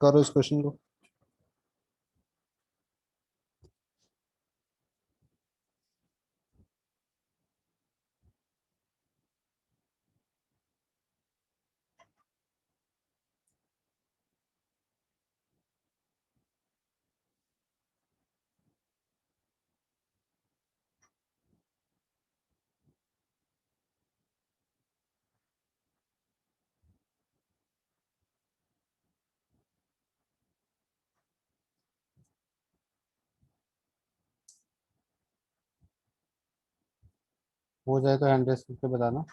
करो इस क्वेश्चन को। हो जाए तो हैंड रेस करके बताना।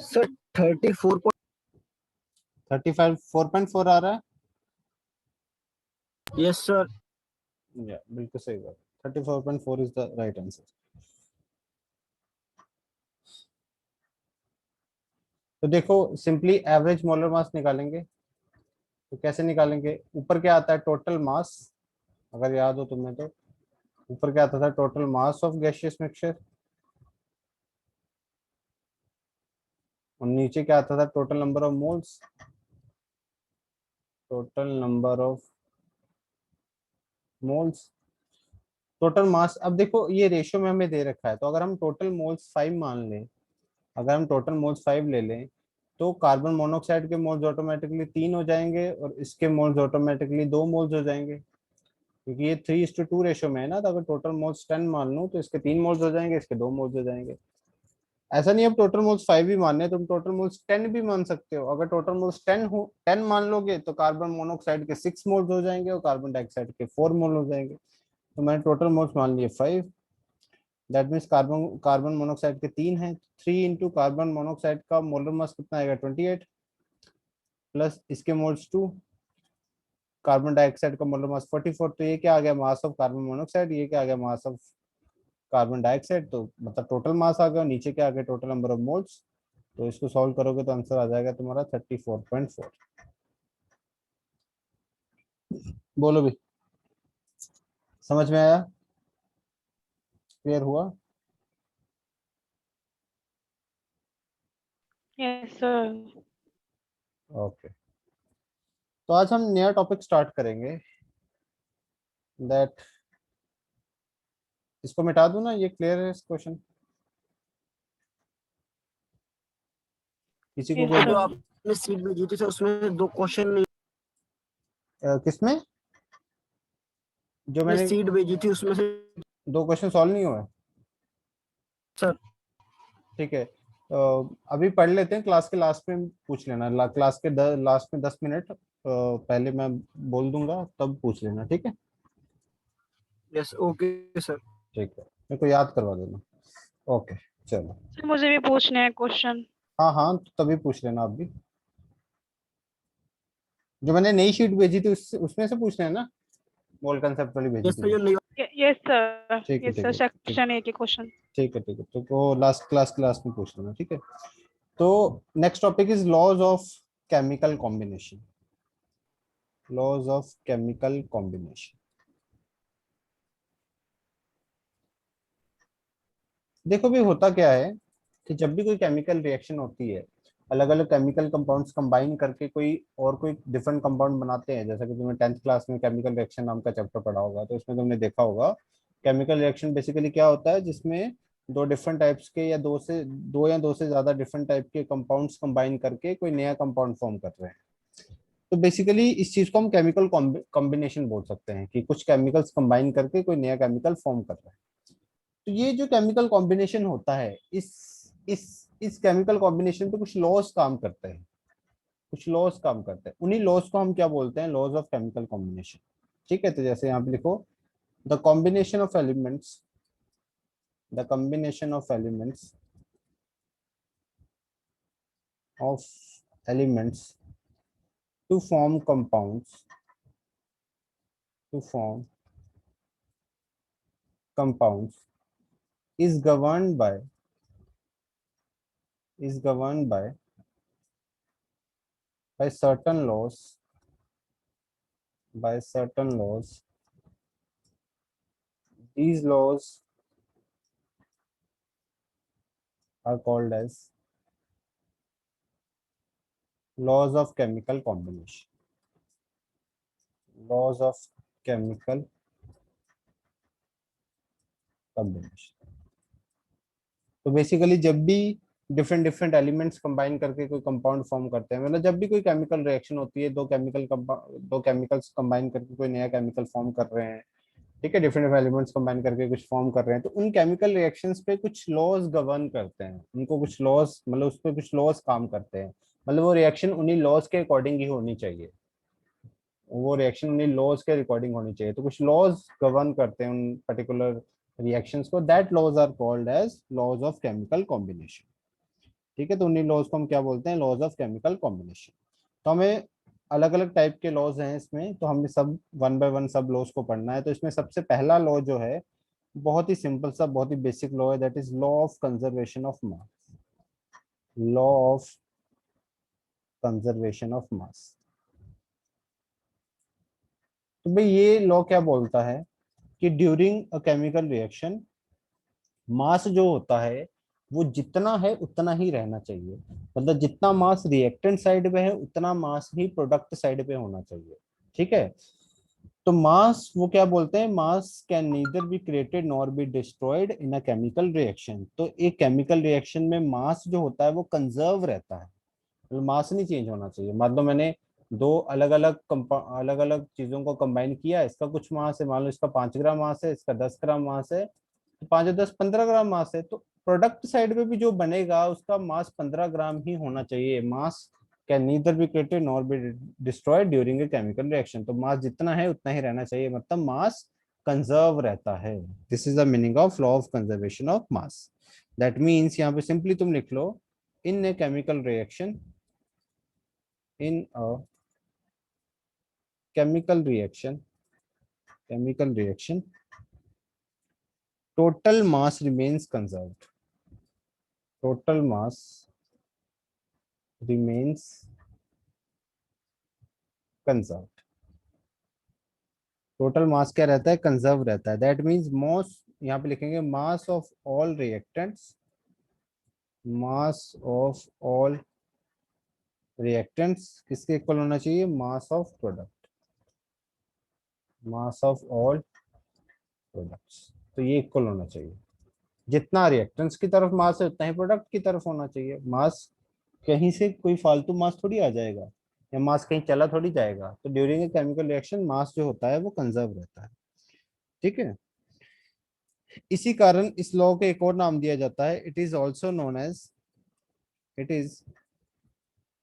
सर 35 4.4 आ रहा है। Yes sir. या बिल्कुल सही बात। 34.4 इज द राइट आंसर। तो देखो सिंपली एवरेज मोलर मास निकालेंगे। तो कैसे निकालेंगे? ऊपर क्या आता है? Total mass. अगर याद हो तुम्हें तो ऊपर क्या आता था? Total mass of gaseous mixture. और नीचे क्या आता था? Total number of moles. Total number of moles. Total mass. अब देखो ये रेशियो में हमें दे रखा है, तो अगर हम टोटल मोल्स 5 मान लें, अगर हम टोटल मोल्स 5 ले लें, तो कार्बन मोनोऑक्साइड के मोल्स ऑटोमेटिकली 3 हो जाएंगे और इसके मोल्स ऑटोमेटिकली 2 मोल्स हो जाएंगे, क्योंकि ये 3:2 रेशियो में है ना। तो अगर टोटल मोल्स 10 मान लूं तो इसके 3 मोल्स हो जाएंगे, इसके 2 मोल्स हो जाएंगे। ऐसा नहीं, अब टोटल मोल्स 5 भी मानने, तुम टोटल मोल्स 10 भी मान सकते हो। अगर टोटल मोल्स 10 मान लोगे तो कार्बन मोनोऑक्साइड के 6 मोल्स हो जाएंगे और कार्बन डाइऑक्साइड के 4 मोल हो जाएंगे। तो मैंने टोटल मोल्स मान लिए 5। That means carbon carbon monoxide के 3 हैं। 3 इंटू कार्बन मोनोऑक्साइड का मोलर मास कितना आएगा? 28 प्लस इसके मोल्स 2। कार्बन डाइऑक्साइड का मोलर मास 44। तो ये क्या आ गया? Mass of carbon monoxide. ये क्या आ गया? Mass of carbon dioxide. तो मतलब टोटल मास आ गया। नीचे क्या आ गया? Total number of moles. तो इसको सॉल्व करोगे तो आंसर आ जाएगा तुम्हारा 34.4। बोलो भी, समझ में आया? क्लियर हुआ? Yes sir. ओके। तो आज हम नया टॉपिक स्टार्ट करेंगे। दैट इसको मिटा दूं ना? ये क्लियर है इस क्वेश्चन? किसी को यस कोई जो सर। आपने सीट भेजी थी सर उसमें 2 क्वेश्चन नहीं। किसमें? जो आपने मैंने सीट भेजी थी उसमें से 2 क्वेश्चन सॉल्व नहीं हुए? सर। ठीक है। अभी पढ़ लेते हैं, क्लास के लास्ट में पूछ लेना। क्लास के लास्ट में 10 मिनट पहले मैं बोल दूंगा, तब पूछ लेना, ठीक है? Yes okay sir. ठीक है, मेरे को याद करवा देना। ओके, चलो। सर मुझे भी पूछने हैं क्वेश्चन। हाँ हाँ, तो तभी पूछ लेना आप भी। जो मैंने नई शीट भेजी थी उसमें से पूछना है ना? मोल कंसेप्ट वाली भेजी यस थी सर जो। जो नहीं। Yes sir. ठीक है यस ठीक सर, है ठीक। सेक्शन ए के क्वेश्चन। ठीक है ठीक है, तो वो लास्ट क्लास में पूछ लेना, ठीक है? तो next topic is laws of chemical combination. Laws of chemical combination. देखो भी होता क्या है कि जब भी कोई केमिकल रिएक्शन होती है, अलग अलग केमिकल कंपाउंड्स कंबाइन करके कोई डिफरेंट कंपाउंड बनाते हैं। जैसा कि तुमने 10th क्लास में केमिकल रिएक्शन नाम का चैप्टर पढ़ा होगा, तो उसमें तुमने देखा होगा केमिकल रिएक्शन बेसिकली क्या होता है, जिसमें दो डिफरेंट टाइप्स के या दो से ज्यादा डिफरेंट टाइप के कंपाउंड्स कंबाइन करके कोई नया कंपाउंड फॉर्म कर रहे हैं। तो बेसिकली इस चीज को हम केमिकल कॉम्बिनेशन बोल सकते हैं, कि कुछ केमिकल्स कंबाइन करके कोई नया केमिकल फॉर्म कर रहे हैं। तो ये जो केमिकल कॉम्बिनेशन होता है, इस केमिकल कॉम्बिनेशन पे कुछ लॉज काम करते हैं। कुछ लॉज काम करते हैं, उन्हीं लॉज को हम क्या बोलते हैं? Laws of chemical combination. ठीक है, तो जैसे यहाँ पे लिखो, the combination of elements, the combination of elements of elements to form compounds, to form compounds is governed by, is governed by certain laws, by certain laws. These laws are called as laws of chemical combination, laws of chemical combination. तो basically जब भी different different elements combine करके कोई compound form करते हैं, मतलब जब भी कोई केमिकल रिएक्शन होती है, दो केमिकल्स कंबाइन करके कोई नया केमिकल फॉर्म कर रहे हैं, ठीक है, डिफरेंट एलिमेंट्स कंबाइन करके कुछ फॉर्म कर रहे हैं, तो उन केमिकल रिएक्शंस पे कुछ लॉज गवर्न करते हैं, उनको कुछ लॉज, मतलब उस पर कुछ लॉज काम करते हैं, मतलब वो रिएक्शन उन्हीं लॉज के अकॉर्डिंग ही होनी चाहिए, वो रिएक्शन उन्हीं लॉज के अकॉर्डिंग होनी चाहिए, तो कुछ लॉज गवर्न करते हैं उन पर्टिकुलर रिएक्शंस को, that laws are called as laws of chemical combination. ठीक है, तो उन्हीं लॉज को हम क्या बोलते हैं, लॉज ऑफ केमिकल कॉम्बिनेशन। तो हमें अलग अलग टाइप के लॉज हैं इसमें, तो हमें सब वन बाय वन सब लॉज को पढ़ना है। तो इसमें सबसे पहला लॉ जो है बहुत ही सिंपल सा, बहुत ही बेसिक लॉ है, that is law of conservation of mass, law of conservation of मास। तो भाई ये लॉ क्या बोलता है कि ड्यूरिंग अ केमिकल रिएक्शन मास जो होता है वो जितना है उतना ही रहना चाहिए, मतलब जितना मास रिएक्टेंट साइड पे है उतना मास ही प्रोडक्ट साइड पे होना चाहिए। ठीक है, तो मास वो क्या बोलते हैं, मास can neither be created nor be destroyed in a chemical reaction. तो एक केमिकल रिएक्शन में मास जो होता है वो कंजर्व रहता है, मतलब मास नहीं चेंज होना चाहिए। मान लो मैंने दो अलग अलग चीजों को कंबाइन किया, इसका कुछ मास है, मान लो इसका 5 ग्राम मास है, इसका 10 ग्राम मास है, तो 5 और 10 15 ग्राम मास है, तो प्रोडक्ट साइड पे भी जो बनेगा उसका मास 15 ग्राम ही होना चाहिए। मास can neither be created nor be destroyed during a chemical reaction. तो मास जितना है उतना ही रहना चाहिए, मतलब मास कंजर्व रहता है। This is the meaning of law of conservation of mass. That means यहाँ पे सिंपली तुम लिख लो, in a chemical reaction, in a chemical reaction, chemical reaction total mass remains conserved, total mass remains conserved। Total mass क्या रहता है, conserve रहता है। दैट मीन्स मॉस, यहाँ पे लिखेंगे mass of all reactants, mass of all reactants किसके equal होना चाहिए, mass of product, mass of all products. तो ये इक्वल होना चाहिए, जितना रिएक्टेंट्स की तरफ मास है उतना ही प्रोडक्ट की तरफ होना चाहिए। मास कहीं से कोई फालतू मास थोड़ी आ जाएगा, या मास कहीं चला थोड़ी जाएगा। तो ड्यूरिंग ए केमिकल रिएक्शन मास जो होता है वो कंजर्व रहता है। ठीक है, इसी कारण इस लॉ के एक और नाम दिया जाता है, it is also known as, it is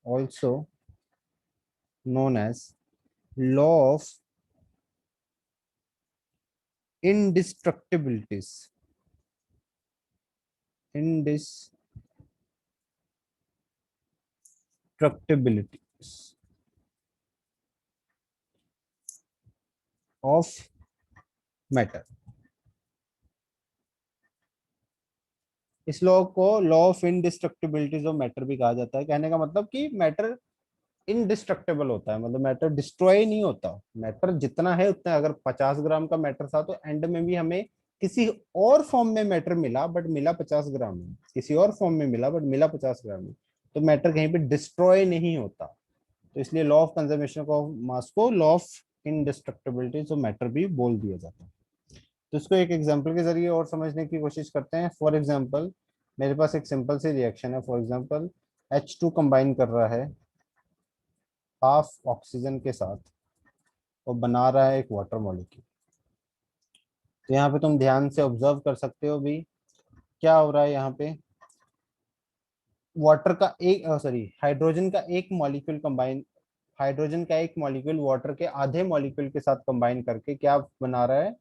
also known as law of indestructibilities, indestructibilities of matter. इस लॉ को law of indestructibilities of matter भी कहा जाता है। कहने का मतलब कि मैटर इनडिस्ट्रक्टेबल होता है, मतलब मैटर डिस्ट्रॉय नहीं होता। मैटर जितना है उतना, अगर 50 ग्राम का मैटर था तो एंड में भी हमें किसी और फॉर्म में मैटर मिला, बट मिला 50 ग्राम में, किसी और फॉर्म में मिला बट मिला 50 ग्राम में, तो मैटर कहीं पे डिस्ट्रॉय नहीं होता। तो इसलिए लॉ ऑफ कंजर्वेशन ऑफ मास को लॉ ऑफ इनडिस्ट्रक्टिबिलिटी ऑफ मैटर भी बोल दिया जाता है। तो इसको एक एग्जांपल के जरिए और समझने की कोशिश करते हैं। फॉर एग्जांपल मेरे पास एक सिंपल सी रिएक्शन है, फॉर एग्जांपल H2 कंबाइन कर रहा है हाफ ऑक्सीजन के साथ और बना रहा है एक वाटर मॉलिक्यूल। तो यहाँ पे तुम ध्यान से ऑब्जर्व कर सकते हो भी क्या हो रहा है। यहाँ पे वाटर का एक, सॉरी, हाइड्रोजन का एक मॉलिक्यूल कंबाइन, हाइड्रोजन का एक मॉलिक्यूल वाटर के आधे मॉलिक्यूल के साथ कंबाइन करके क्या बना रहा है,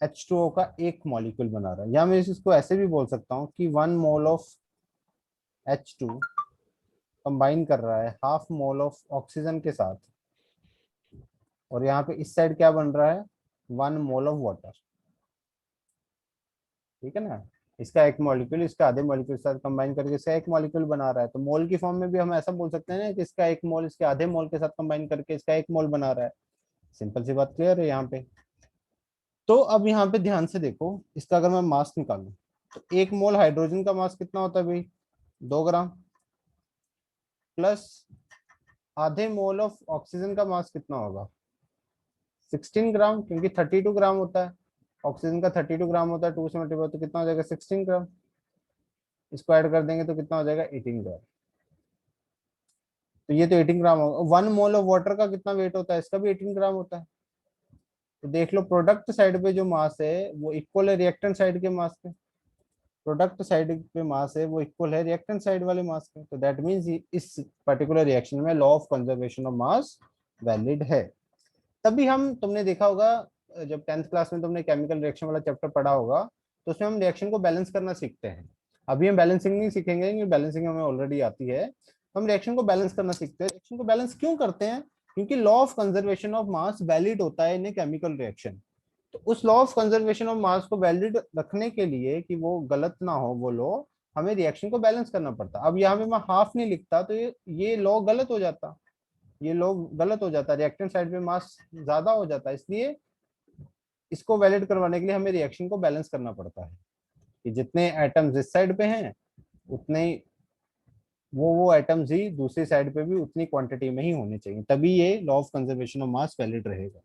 H2O का एक मॉलिक्यूल बना रहा है। या मैं इसको ऐसे भी बोल सकता हूँ कि 1 मोल ऑफ H2 कंबाइन कर रहा है हाफ मोल ऑफ ऑक्सीजन के साथ, और यहाँ पे इस साइड क्या बन रहा है, 1 मोल ऑफ वाटर, ठीक है ना। इसका एक मॉलिक्यूल इसका आधे मॉलिक्यूल के साथ कंबाइन करके इसका एक मॉलिक्यूल बना रहा है, तो मोल की फॉर्म में भी हम ऐसा बोल सकते हैं ना कि इसका एक मोल इसके आधे मोल के साथ कंबाइन करके इसका एक मोल बना रहा है। सिंपल सी बात, क्लियर है यहाँ पे। तो अब यहाँ पे ध्यान से देखो, इसका अगर मैं मास निकालूं तो 1 मोल हाइड्रोजन का मास कितना होता है भाई, 2 ग्राम, प्लस आधे मोल ऑफ ऑक्सीजन का मास कितना होगा, 16 ग्राम, क्योंकि 32 ग्राम होता है ऑक्सीजन का, 32 ग्राम होता है, 2 से मल्टीप्लाई तो कितना हो जाएगा, 16 ग्राम। इसको ऐड कर देंगे तो कितना हो जाएगा, 18 ग्राम। तो ये तो 18 ग्राम होगा। 1 मोल ऑफ वाटर का कितना वेट होता है, इसका भी 18 ग्राम होता है। तो देख लो प्रोडक्ट साइड पे जो मास है वो इक्वल है रिएक्टेंट साइड के मास के, प्रोडक्ट साइड पे मास है वो इक्वल है रिएक्टेंट साइड वाले मास के। तो दैट मींस इस पर्टिकुलर रिएक्शन में law of conservation of mass valid है। तभी हम, तुमने देखा होगा जब 10th क्लास में तुमने केमिकल रिएक्शन वाला चैप्टर पढ़ा होगा, तो उसमें हम रिएक्शन को बैलेंस करना सीखते हैं। अभी हम बैलेंसिंग नहीं सीखेंगे क्योंकि बैलेंसिंग हमें ऑलरेडी आती है। हम रिएक्शन को बैलेंस करना सीखते हैं। रिएक्शन को बैलेंस क्यों करते हैं, क्योंकि law of conservation of mass valid होता है इन ए केमिकल रिएक्शन। तो उस लॉ ऑफ कंजर्वेशन ऑफ मास को वैलिड रखने के लिए कि वो गलत ना हो वो लॉ, हमें रिएक्शन को बैलेंस करना पड़ता। अब यहाँ पे मैं हाफ नहीं लिखता तो ये लॉ गलत हो जाता, ये लोग गलत हो जाता, रिएक्टेंट साइड पे मास ज्यादा हो जाता है। इसलिए इसको वैलिड करवाने के लिए हमें रिएक्शन को बैलेंस करना पड़ता है कि जितने एटम्स इस साइड पे हैं उतने ही वो एटम्स ही दूसरी साइड पे भी उतनी क्वांटिटी में ही होने चाहिए, तभी ये law of conservation of mass valid रहेगा।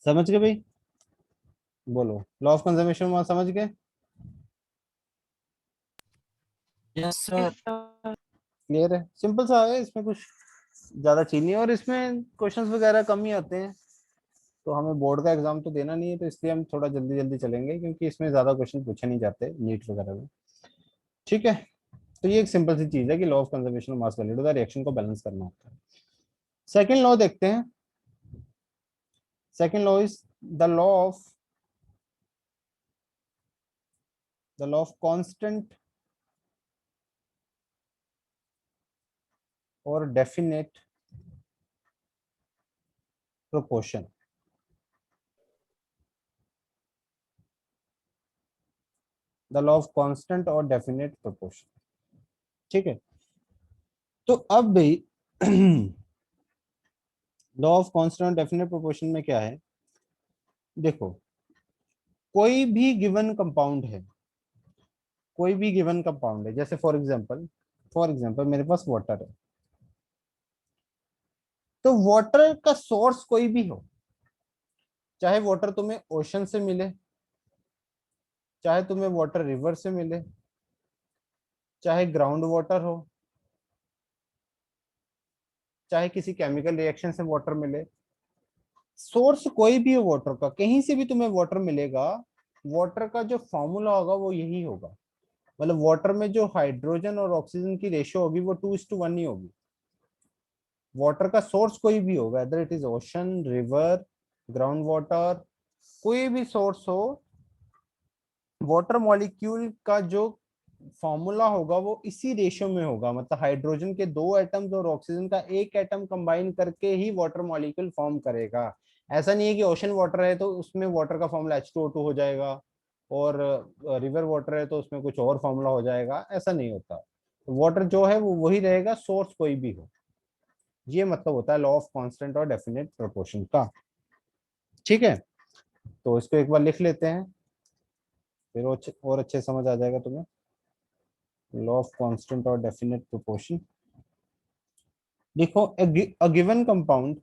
समझ गए भाई, बोलो लॉ ऑफ कंजर्वेशन ऑफ मास समझ गए, yes yes sir. Sir. Clear है, सिंपल सा है, इसमें कुछ ज्यादा चीज नहीं है और इसमें क्वेश्चंस वगैरह कम ही आते हैं। तो हमें बोर्ड का एग्जाम तो देना नहीं है, तो इसलिए हम थोड़ा जल्दी जल्दी चलेंगे क्योंकि इसमें ज्यादा क्वेश्चन पूछे नहीं जाते नीट वगैरह में, ठीक है। तो ये एक सिंपल सी चीज है कि law of conservation of mass value का रिएक्शन को बैलेंस करना होता है। सेकंड लॉ देखते हैं। Second law is the law of constant और definite proportion. The law of constant और डेफिनेट प्रोपोर्शन, ठीक है। तो अब भाई लॉ ऑफ कांस्टेंट और डेफिनेट प्रोपोर्शन में क्या है, देखो कोई भी गिवन कंपाउंड है, कोई भी गिवन कंपाउंड है, जैसे फॉर एग्जांपल मेरे पास वाटर है, तो वाटर का सोर्स कोई भी हो, चाहे वाटर तुम्हें ओशन से मिले, चाहे तुम्हें वाटर रिवर से मिले, चाहे ग्राउंड वाटर हो, चाहे किसी केमिकल रिएक्शन से वाटर मिले, सोर्स कोई भी हो वाटर का, कहीं से भी तुम्हें वाटर मिलेगा, वाटर का जो फॉर्मूला होगा वो यही होगा। मतलब वाटर में जो हाइड्रोजन और ऑक्सीजन की रेशियो होगी वो 2:1 ही होगी। वाटर का सोर्स कोई भी होगा, whether it is ocean, river, ground water, कोई भी सोर्स हो, वाटर मॉलिक्यूल का जो फॉर्मूला होगा वो इसी रेशियो में होगा। मतलब हाइड्रोजन के 2 एटम्स और ऑक्सीजन का 1 एटम कंबाइन करके ही वाटर मॉलिक्यूल फॉर्म करेगा। ऐसा नहीं है कि ओशन वाटर है तो उसमें वाटर का फॉर्मूला H2O2 हो जाएगा, और रिवर वाटर है तो उसमें कुछ और फॉर्मूला हो जाएगा, ऐसा नहीं होता। वाटर जो है वो वही रहेगा, सोर्स कोई भी हो। ये मतलब होता है लॉ ऑफ कांस्टेंट और डेफिनेट प्रोपोर्शन का, ठीक है। तो इसको एक बार लिख लेते हैं, फिर और अच्छे समझ आ जाएगा तुम्हें। लॉ ऑफ कांस्टेंट और डेफिनेट प्रोपोर्शन, देखो a given compound,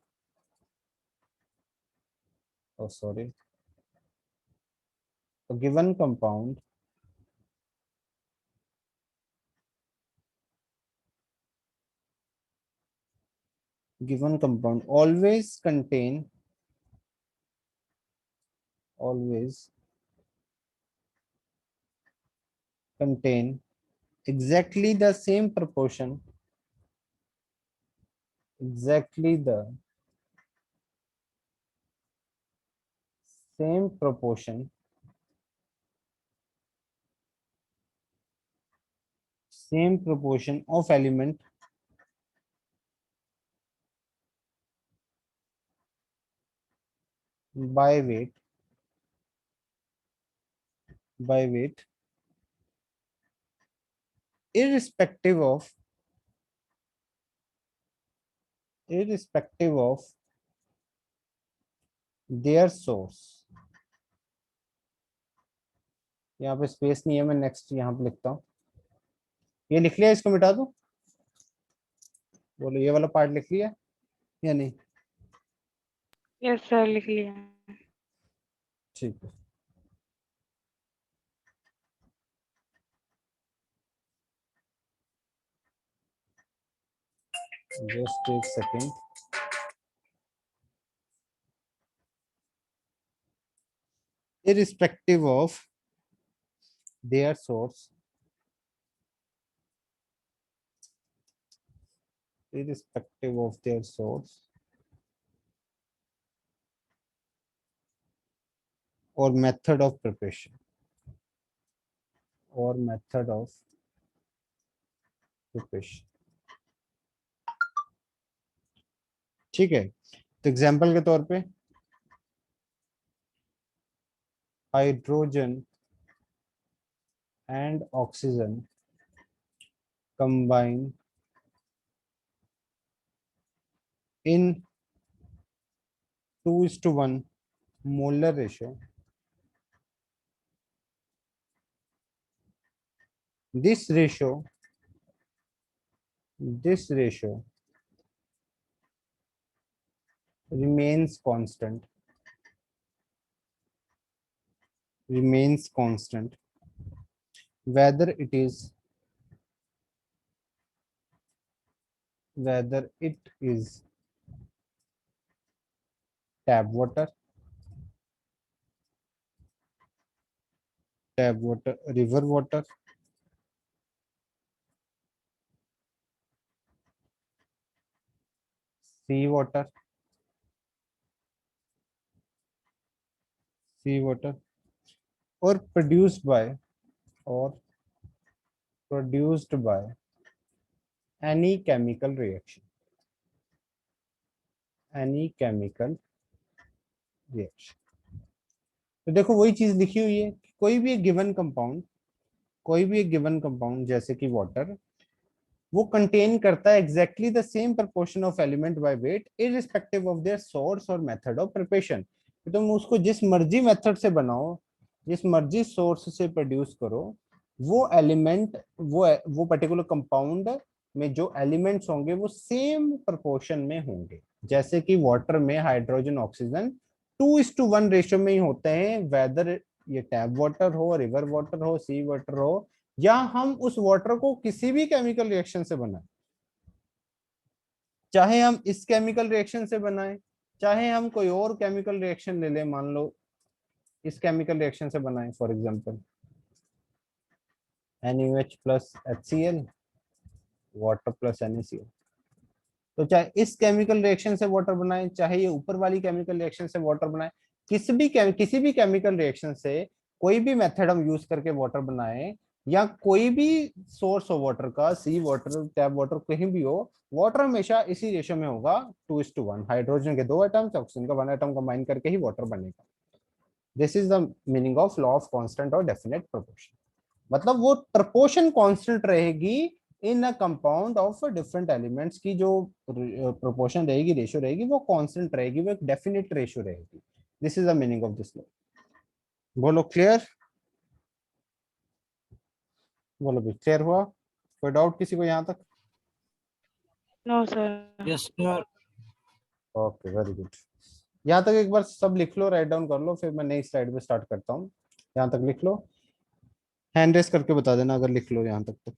oh sorry, a given compound always contain exactly the same proportion, exactly the same proportion, same proportion of element by weight irrespective of their source। यहाँ पे space नहीं है, मैं next यहाँ पे लिखता हूँ। ये लिख लिया, इसको मिटा दूं? बोलो, ये वाला पार्ट लिख लिया या नहीं? यस सर, लिख लिया। ठीक है। जस्ट एक second. irrespective of their source, irrespective of their source or method of preparation, or method of preparation। ठीक है, तो एग्जांपल के तौर पे hydrogen and oxygen combine in 2:1 molar ratio। This ratio remains constant, whether it is tap water, river water, sea water, or or produced by any chemical reaction, तो देखो वही चीज लिखी हुई है कि कोई भी एक गिवन कंपाउंड जैसे कि वाटर, वो कंटेन करता है exactly the same proportion of element by weight irrespective of their source और मेथड ऑफ प्रिपरेशन। तो तुम उसको जिस मर्जी मेथड से बनाओ, जिस मर्जी सोर्स से प्रोड्यूस करो, वो एलिमेंट, वो पर्टिकुलर कंपाउंड में जो एलिमेंट्स होंगे वो सेम प्रोपोर्शन में होंगे। जैसे कि वाटर में हाइड्रोजन ऑक्सीजन 2:1 रेशियो में ही होते हैं, वेदर ये टैप वाटर हो, रिवर वाटर हो, सी वाटर हो, या हम उस वाटर को किसी भी केमिकल रिएक्शन से बनाएं। चाहे हम इस केमिकल रिएक्शन से बनाएं, चाहे हम कोई और केमिकल रिएक्शन ले लें, मान लो इस केमिकल रिएक्शन से बनाएं, for example NaOH plus HCl, water plus NaCl। तो चाहे इस केमिकल रिएक्शन से वाटर बनाएं, चाहे ये ऊपर वाली केमिकल रिएक्शन से वाटर बनाएं, किसी भी केमिकल रिएक्शन से कोई भी मेथड हम यूज करके वाटर बनाएं, या कोई भी सोर्स हो वाटर का, सी वाटर, टैप वाटर, कहीं भी हो, वाटर हमेशा इसी रेशियो में होगा 2:1। हाइड्रोजन के 2 एटम्स, ऑक्सीजन का 1 एटम कंबाइन करके ही वाटर बनेगा। This is the meaning of law of constant और डेफिनेट प्रोपोर्शन। मतलब वो प्रोपोर्शन कांस्टेंट रहेगी in a compound of different elements की, जो प्रोपोर्शन रहेगी, रेशियो रहेगी, वो कांस्टेंट रहेगी, वो एक डेफिनेट रेशियो रहेगी। This is the meaning of this law. बोलो क्लियर? बोलो भी क्लियर हुआ? कोई डाउट किसी को यहाँ तक? No sir. Yes, sir. Okay, very good. यहाँ तक एक बार सब लिख लो, राइट डाउन कर लो, फिर मैं नई स्लाइड पे स्टार्ट करता हूँ। यहाँ तक लिख लो, हैंड रेस करके बता देना अगर लिख लो यहाँ तक तो।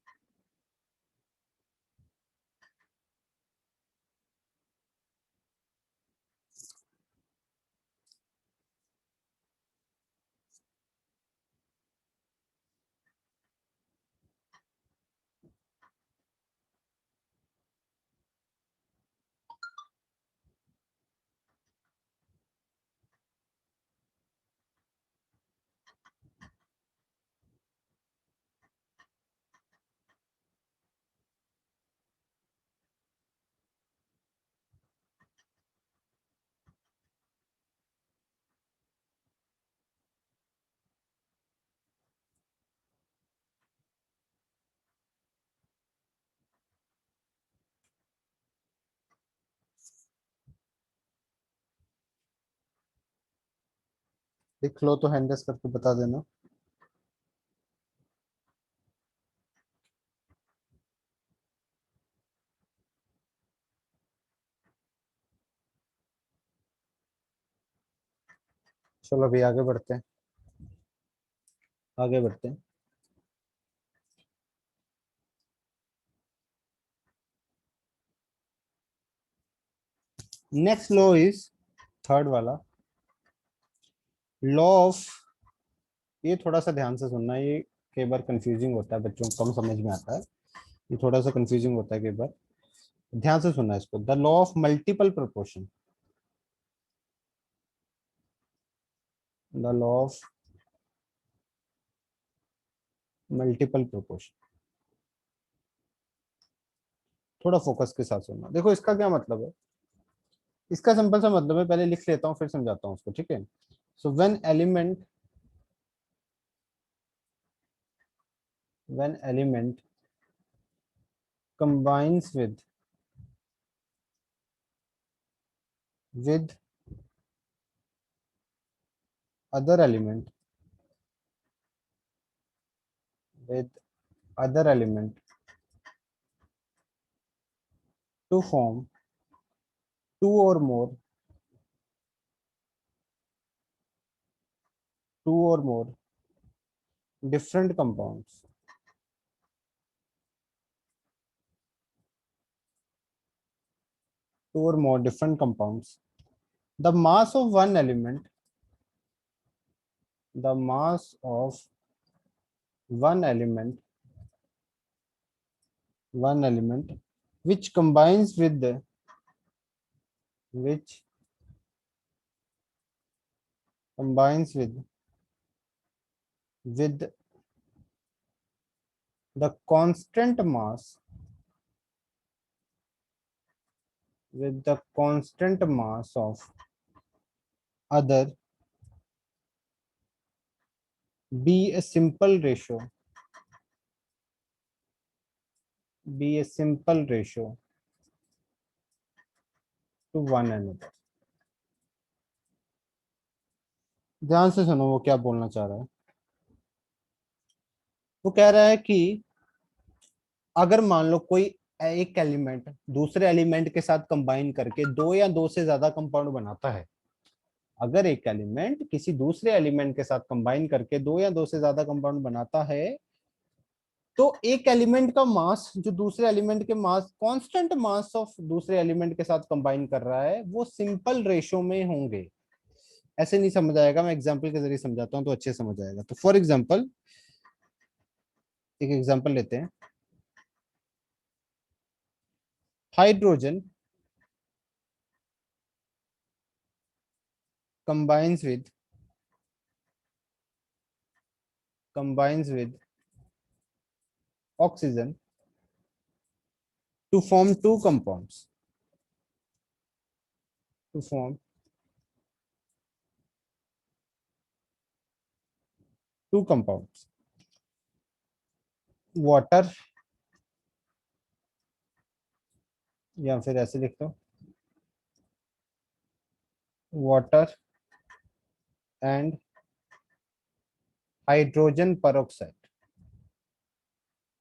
लिख लो तो हैंड रेस करके बता देना। चलो अभी आगे बढ़ते हैं, आगे बढ़ते हैं। नेक्स्ट लॉ इज थर्ड वाला, लॉ ऑफ, ये थोड़ा सा ध्यान से सुनना, ये कई बार कंफ्यूजिंग होता है, बच्चों को कम समझ में आता है, ये थोड़ा सा कंफ्यूजिंग होता है कई बार, ध्यान से सुनना इसको। The law of multiple proportion, the law of multiple proportion, थोड़ा फोकस के साथ सुनना। देखो इसका क्या मतलब है, इसका सिंपल सा मतलब है, पहले लिख लेता हूँ फिर समझाता हूँ उसको, ठीक है। So when element combines with other element, with other element to form two or more, two or more different compounds, two or more different compounds, the mass of one element, the mass of one element, one element which combines with the, which combines with the constant mass, with the constant mass of other, be a simple ratio, be a simple ratio to one another। ध्यान से सुनो वो क्या बोलना चाह रहा है। वो कह रहा है कि अगर मान लो कोई एक एलिमेंट दूसरे एलिमेंट के साथ कंबाइन करके दो या दो से ज्यादा कंपाउंड बनाता है, अगर एक एलिमेंट किसी दूसरे एलिमेंट के साथ कंबाइन करके दो या दो से ज्यादा कंपाउंड बनाता है, तो एक एलिमेंट का मास जो दूसरे एलिमेंट के मास, कांस्टेंट मास ऑफ दूसरे एलिमेंट के साथ कंबाइन कर रहा है, वो सिंपल रेशो में होंगे। ऐसे नहीं समझ आएगा, मैं एग्जांपल के जरिए समझाता हूं तो अच्छे समझ आएगा। तो फॉर एग्जांपल, एक एग्जांपल लेते हैं, hydrogen combines with, combines with oxygen to form two compounds, to form two compounds, water, या फिर ऐसे लिख दो, water and hydrogen peroxide,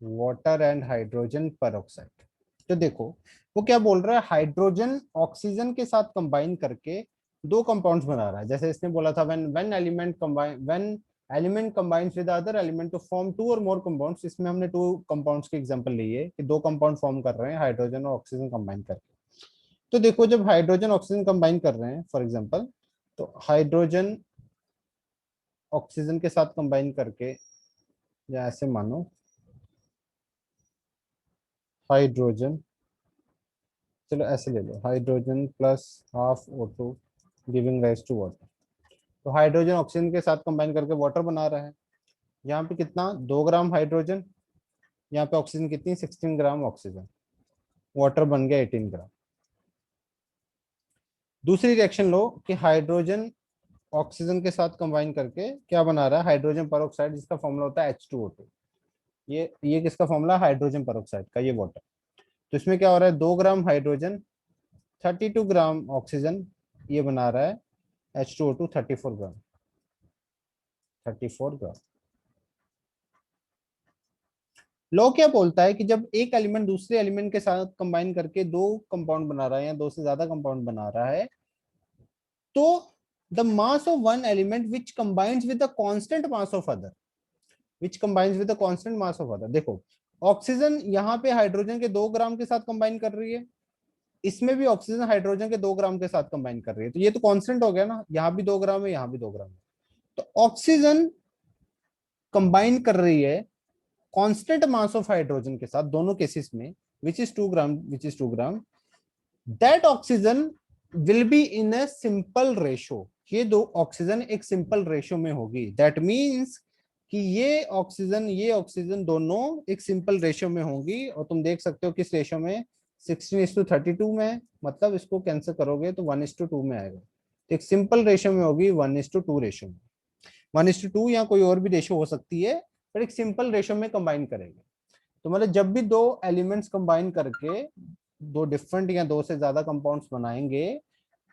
water and hydrogen peroxide। तो देखो वो क्या बोल रहा है, हाइड्रोजन ऑक्सीजन के साथ कंबाइन करके दो कंपाउंड्स बना रहा है। जैसे इसने बोला था when when element combine, when element combines with other element to form two और मोर कंपाउंड्स, इसमें हमने टू कंपाउंड्स की एग्जांपल ली है कि दो कंपाउंड फॉर्म कर रहे हैं हाइड्रोजन और ऑक्सीजन कंबाइन करके। तो देखो जब हाइड्रोजन ऑक्सीजन कंबाइन कर रहे हैं फॉर एग्जांपल, तो हाइड्रोजन ऑक्सीजन के साथ कंबाइन करके, या ऐसे मानो हाइड्रोजन, चलो ऐसे ले लो, hydrogen plus half O2 giving rise to water. तो हाइड्रोजन ऑक्सीजन के साथ कंबाइन करके वाटर बना रहा है। यहाँ पे कितना, 2 ग्राम हाइड्रोजन, यहाँ पे ऑक्सीजन कितनी, 16 ग्राम ऑक्सीजन, वाटर बन गया 18 ग्राम। दूसरी रिएक्शन लो कि हाइड्रोजन ऑक्सीजन के साथ कंबाइन करके क्या बना रहा है, हाइड्रोजन पेरोक्साइड, जिसका फॉर्मूला होता है H2O2। ये किसका फॉर्मूला, हाइड्रोजन पेरोक्साइड का, ये वाटर। तो इसमें क्या हो रहा है, 2 ग्राम हाइड्रोजन 32 ग्राम ऑक्सीजन, ये बना रहा है H2O2 34 ग्राम। 34 ग्राम। लॉ क्या बोलता है कि जब एक एलिमेंट दूसरे एलिमेंट के साथ कंबाइन करके दो कंपाउंड बना रहा है या दो से ज्यादा कंपाउंड बना रहा है, तो the mass of one element which combines with the constant mass of other, which combines with the constant mass of other. देखो ऑक्सीजन यहाँ पे हाइड्रोजन के 2 ग्राम के साथ कंबाइन कर रही है, इसमें भी ऑक्सीजन हाइड्रोजन के 2 ग्राम के साथ कंबाइन कर रही है, तो ये तो कांस्टेंट हो गया ना, यहाँ भी 2 ग्राम है, यहाँ भी 2 ग्राम है। तो ऑक्सीजन कंबाइन कर रही है कांस्टेंट मास ऑफ हाइड्रोजन के साथ दोनों केसेस में, which is 2 gram, which is 2 gram. That oxygen will be in a simple ratio, ये दो ऑक्सीजन एक सिंपल रेशो में होगी। दैट मीन्स कि ये ऑक्सीजन दोनों एक सिंपल रेशो में होंगी, और तुम देख सकते हो किस रेशो में, 16:32 में, मतलब इसको कैंसिल करोगे तो 1:2 में आएगा। तो एक सिंपल रेशो में होगी 1:2 रेशो में। 1:2 या कोई और भी रेशो हो सकती है, पर एक सिंपल रेशो में कंबाइन करेंगे। तो मतलब जब भी दो एलिमेंट्स कंबाइन करके दो डिफरेंट या दो से ज्यादा कंपाउंड्स बनाएंगे,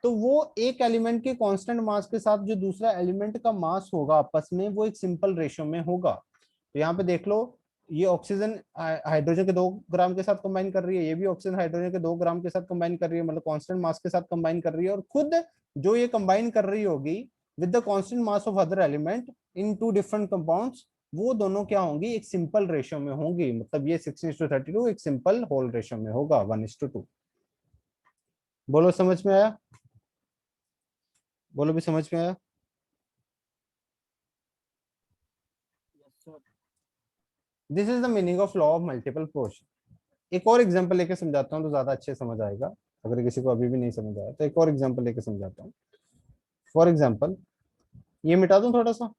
तो वो एक एलिमेंट के कांस्टेंट मास के साथ जो दूसरा एलिमेंट का मास होगा आपस में, वो एक सिंपल रेशियो में होगा। तो यहाँ पे देख लो, ये ऑक्सीजन हाइड्रोजन के 2 ग्राम के साथ कंबाइन कर रही है, ये भी ऑक्सीजन हाइड्रोजन के 2 ग्राम के साथ कंबाइन कर रही है, मतलब कांस्टेंट मास के साथ कंबाइन कर रही है। और खुद जो ये कंबाइन कर रही होगी with the constant mass of other element in two different compounds, वो दोनों क्या होंगी, एक सिंपल रेशियो में होंगी। मतलब ये 16:32 एक सिंपल होल रेशियो में होगा 1:2। बोलो समझ में आया? बोलो भी समझ में आया? Yes, sir. This is the meaning of law of multiple portion. एक और एग्जांपल लेके समझाता हूँ तो ज्यादा अच्छे समझ आएगा, अगर किसी को अभी भी नहीं समझ आया तो एक और एग्जांपल लेके समझाता हूँ। फॉर एग्जांपल ये मिटा दूं थोड़ा सा।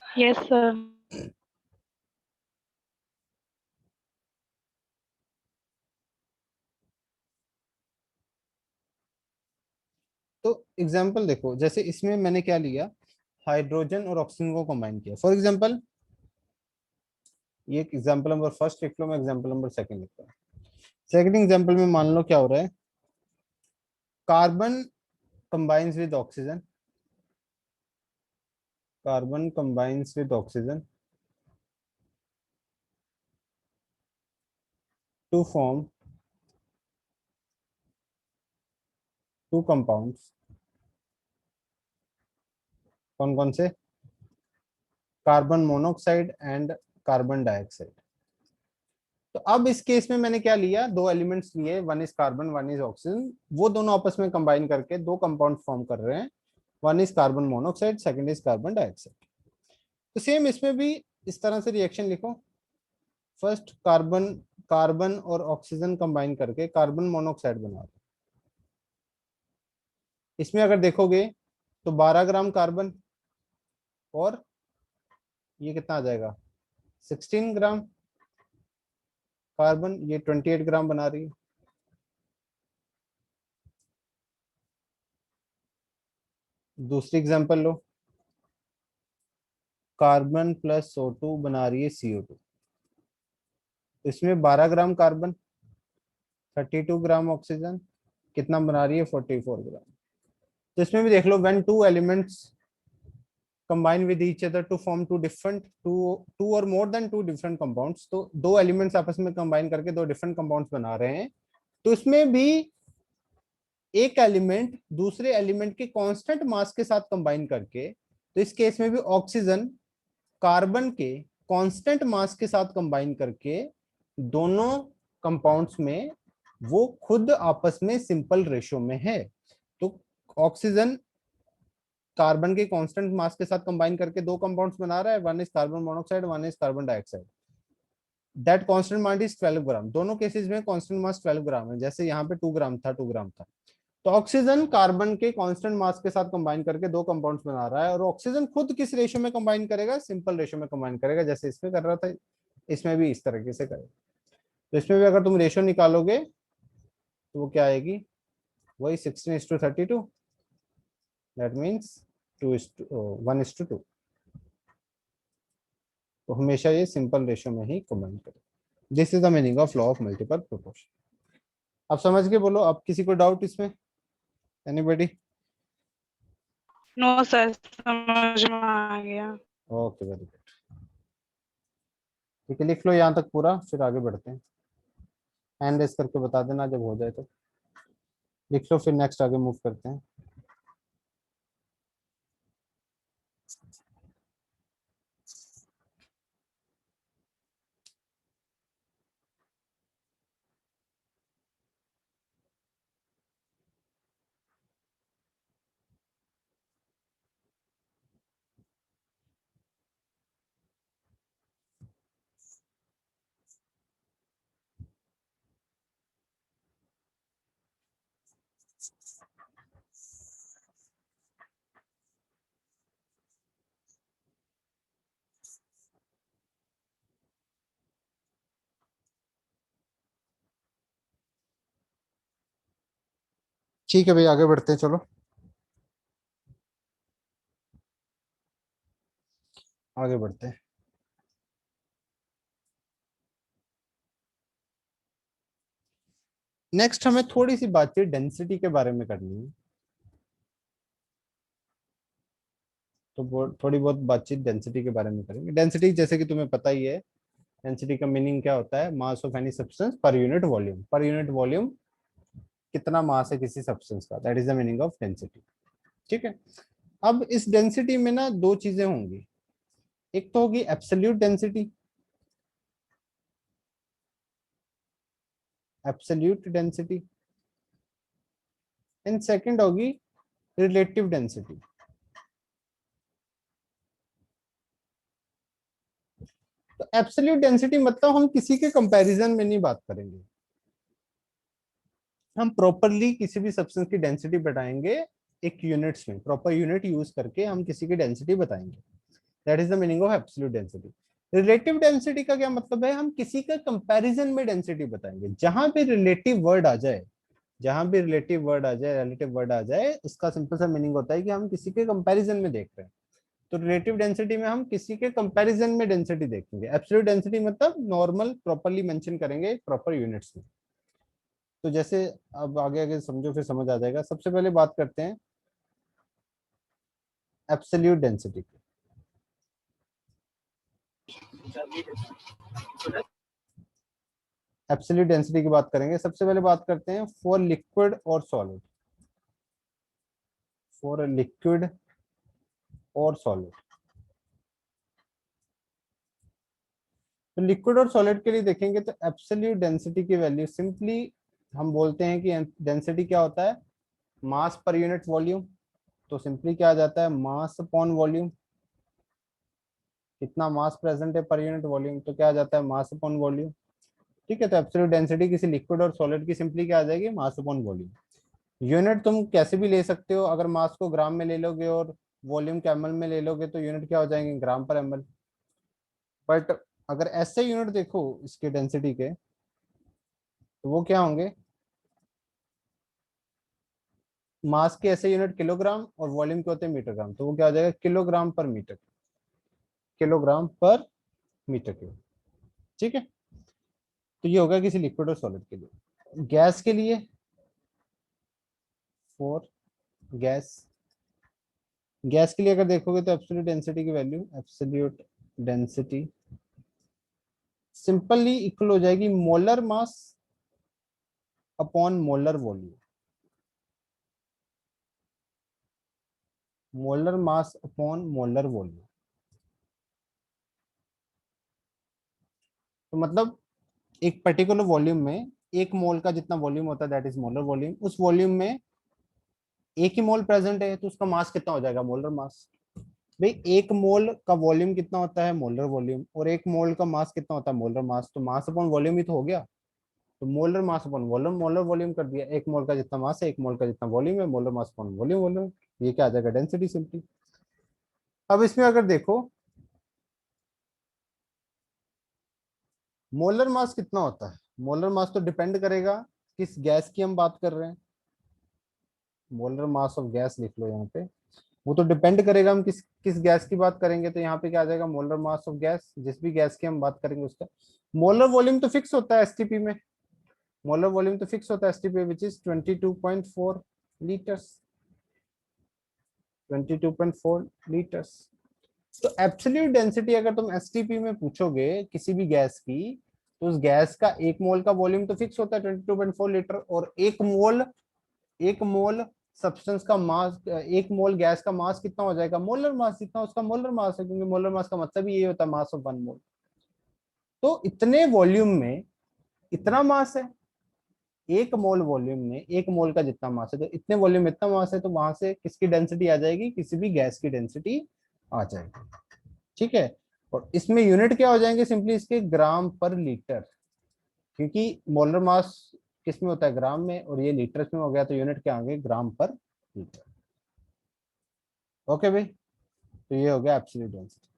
Yes, sir. तो एग्जांपल देखो, जैसे इसमें मैंने क्या लिया, हाइड्रोजन और ऑक्सीजन को कंबाइन किया। फॉर एग्जांपल ये एग्जांपल नंबर फर्स्ट लिख लो, मैं एग्जांपल नंबर सेकंड लिखता हूँ। सेकंड एग्जांपल में मान लो क्या हो रहा है, carbon combines with oxygen, carbon combines with oxygen to form two compounds. कौन कौन से? Carbon monoxide and carbon dioxide. तो अब इस केस में मैंने क्या लिया, दो एलिमेंट्स लिए, one is carbon one is oxygen, वो दोनों आपस में कंबाइन करके दो कंपाउंड फॉर्म कर रहे हैं। One is carbon monoxide, second is carbon dioxide. तो सेम इसमें भी इस तरह से रिएक्शन लिखो। फर्स्ट कार्बन, कार्बन और ऑक्सीजन कंबाइन करके कार्बन मोनोऑक्साइड बना रहे हैं। इसमें अगर देखोगे तो 12 ग्राम कार्बन, और ये कितना आ जाएगा, 16 ग्राम कार्बन, ये 28 ग्राम बना रही है। दूसरी एग्जांपल लो, कार्बन प्लस O2 बना रही है CO2। तो इसमें 12 ग्राम कार्बन, 32 ग्राम ऑक्सीजन, कितना बना रही है, 44 ग्राम। तो इसमें भी देख लो, when two elements combine with each other to form two or more than two different compounds, तो दो एलिमेंट्स आपस में कंबाइन करके दो डिफरेंट कंपाउंड्स बना रहे हैं, तो इसमें भी एक एलिमेंट दूसरे एलिमेंट के कांस्टेंट मास के साथ कंबाइन करके, तो इस केस में भी ऑक्सीजन कार्बन के कांस्टेंट मास के साथ कंबाइन करके दोनों कंपाउंड्स में वो खुद आपस में सिंपल रेशो में है। तो ऑक्सीजन कार्बन के कांस्टेंट मास के साथ कंबाइन करके दो कंपाउंड्स बना रहा है, one is carbon monoxide, one is carbon dioxide. That constant mass is 12 ग्राम। दोनों केसेस में कांस्टेंट मास 12 ग्राम है, जैसे यहाँ पे 2 ग्राम था, 2 ग्राम था। तो ऑक्सीजन कार्बन के कांस्टेंट मास के साथ कंबाइन करके दो कंपाउंड्स बना रहा है, और ऑक्सीजन खुद किस रेशो में कंबाइन करेगा, सिंपल रेशो में कंबाइन करेगा, जैसे इसमें कर रहा था, इसमें भी इस तरीके से करेगा। तो इसमें भी अगर तुम रेशो निकालोगे तो वो क्या आएगी, वही 16:32, दैट मीन्स 1:2। तो हमेशा ये सिंपल रेशो में ही कंबाइन करें। This is the meaning of law of multiple proportion. अब समझ के बोलो, अब किसी को डाउट इसमें? एनीबॉडी? नो सर, समझ में आ गया। Okay, very good. ठीक है, लिख लो यहाँ तक पूरा, फिर आगे बढ़ते हैं। हैंड रेस करके बता देना जब हो जाए तो। लिख लो, फिर नेक्स्ट आगे मूव करते हैं। ठीक है भाई, आगे बढ़ते हैं, चलो आगे बढ़ते हैं। नेक्स्ट हमें थोड़ी सी बातचीत डेंसिटी के बारे में करनी है। तो थोड़ी बहुत बातचीत डेंसिटी के बारे में करेंगे। डेंसिटी जैसे कि तुम्हें पता ही है, डेंसिटी का मीनिंग क्या होता है? Mass of any substance per unit volume. Per unit volume कितना मास है किसी सब्सटेंस का, that is the meaning of density. ठीक है। अब इस डेंसिटी में ना दो चीजें होंगी। एक तो होगी absolute density, absolute density, and second होगी रिलेटिव डेंसिटी। तो एब्सोल्यूट डेंसिटी मतलब हम किसी के कंपैरिजन में नहीं बात करेंगे, हम प्रॉपरली किसी भी सब्सटेंस की डेंसिटी बताएंगे एक यूनिट्स में, प्रॉपर यूनिट यूज करके हम किसी की डेंसिटी बताएंगे। That is the meaning of absolute density. Relative density का क्या मतलब है? हम किसी का कंपैरिजन में डेंसिटी बताएंगे। जहां भी रिलेटिव वर्ड आ जाए, जहां भी रिलेटिव वर्ड आ जाए, रिलेटिव वर्ड आ जाए, उसका सिंपल सा मीनिंग होता है कि हम किसी के कंपैरिजन में देख रहे हैं। तो रिलेटिव डेंसिटी में हम किसी के कंपैरिजन में डेंसिटी देखेंगे। एब्सोल्यूट डेंसिटी मतलब नॉर्मल प्रॉपरली मेंशन करेंगे प्रॉपर यूनिट्स में। तो जैसे अब आगे आगे समझो, फिर समझ आ जाएगा। सबसे पहले बात करते हैं एब्सोल्यूट डेंसिटी की। एब्सोल्यूट डेंसिटी की बात करेंगे। सबसे पहले बात करते हैं फॉर लिक्विड और सॉलिड। फॉर लिक्विड और सॉलिड, तो लिक्विड और सॉलिड के लिए देखेंगे तो एब्सोल्यूट डेंसिटी की वैल्यू सिंपली हम बोलते हैं कि डेंसिटी क्या होता है? मास पर यूनिट वॉल्यूम। तो सिंपली क्या आ जाता है? Mass upon volume. कितना मास प्रेजेंट है पर यूनिट वॉल्यूम, तो क्या आ जाता है? Mass upon volume. ठीक है। तो एब्सोल्यूट डेंसिटी किसी लिक्विड और सॉलिड की सिंपली क्या आ जाएगी? Mass upon volume. यूनिट तुम कैसे भी ले सकते हो, अगर मास को ग्राम में ले लोगे और वॉल्यूम को ml में ले लोगे तो यूनिट क्या हो जाएंगे? ग्राम पर ml। बट अगर ऐसे यूनिट देखो इसके डेंसिटी के, तो वो क्या होंगे? मास के ऐसे यूनिट किलोग्राम और वॉल्यूम के होते हैं मीटर ग्राम, तो वो क्या हो जाएगा? किलोग्राम पर मीटर, किलोग्राम पर मीटर क्यूब। ठीक है। तो ये होगा किसी लिक्विड और सॉलिड के लिए। गैस के लिए, फॉर गैस, गैस के लिए अगर देखोगे तो एब्सोल्यूट डेंसिटी की value, absolute density simply equal हो जाएगी molar mass upon molar volume. Molar mass upon molar volume. तो मतलब एक पर्टिकुलर वॉल्यूम में एक मोल का जितना वॉल्यूम होता है दैट इज मोलर वॉल्यूम। उस वॉल्यूम में एक ही मोल प्रेजेंट है तो उसका मास कितना हो जाएगा? Molar mass. भाई एक मोल का वॉल्यूम कितना होता है? Molar volume. और एक मोल का मास कितना होता है? Molar mass. तो मास अपॉन वॉल्यूम ही तो हो गया। तो molar mass upon volume, molar volume कर दिया। एक मोल का जितना मास है, एक मोल का जितना वॉल्यूम है, molar mass upon volume, volume. ये क्या आ जाएगा? Density simply. अब इसमें अगर देखो मोलर मास कितना होता है? मोलर मास तो डिपेंड करेगा किस गैस की हम बात कर रहे हैं। मोलर मास ऑफ गैस लिख लो यहाँ पे। वो तो डिपेंड करेगा हम किस किस गैस की बात करेंगे। तो यहाँ पे क्या आ जाएगा? मोलर मास ऑफ गैस, जिस भी गैस की हम बात करेंगे उसका। मोलर वॉल्यूम तो फिक्स होता है एसटीपी में। मोलर वॉल्यूम तो फिक्स होता है STP which is 22.4 litres, 22.4 litres. तो एब्सोल्यूट डेंसिटी अगर तुम एसटीपी में पूछोगे किसी भी गैस की, तो उस गैस का एक मोल का वॉल्यूम तो फिक्स होता है 22.4 लीटर, और एक मोल सब्सटेंस का मास, एक मोल गैस का मास कितना हो जाएगा, मोलर मास, जितना उसका मोलर मास है, क्योंकि मोलर मास का मतलब ही ये होता है मास ऑफ वन मोल। तो इतने वॉल्यूम में इतना मास है, एक मोल वॉल्यूम में एक मोल का जितना मास है, तो इतने वॉल्यूम में इतना मास है, तो वहां से किसकी डेंसिटी आ जाएगी, किसी भी गैस की डेंसिटी आ जाएगी। ठीक है। और इसमें यूनिट क्या हो जाएंगे, सिंपली इसके ग्राम पर लीटर, क्योंकि मोलर मास किस में होता है, ग्राम में, और ये लीटर्स में हो गया, तो यूनिट क्या होंगे, ग्राम पर लीटर। ओके भाई, तो ये हो गया एब्सोल्यूट डेंसिटी।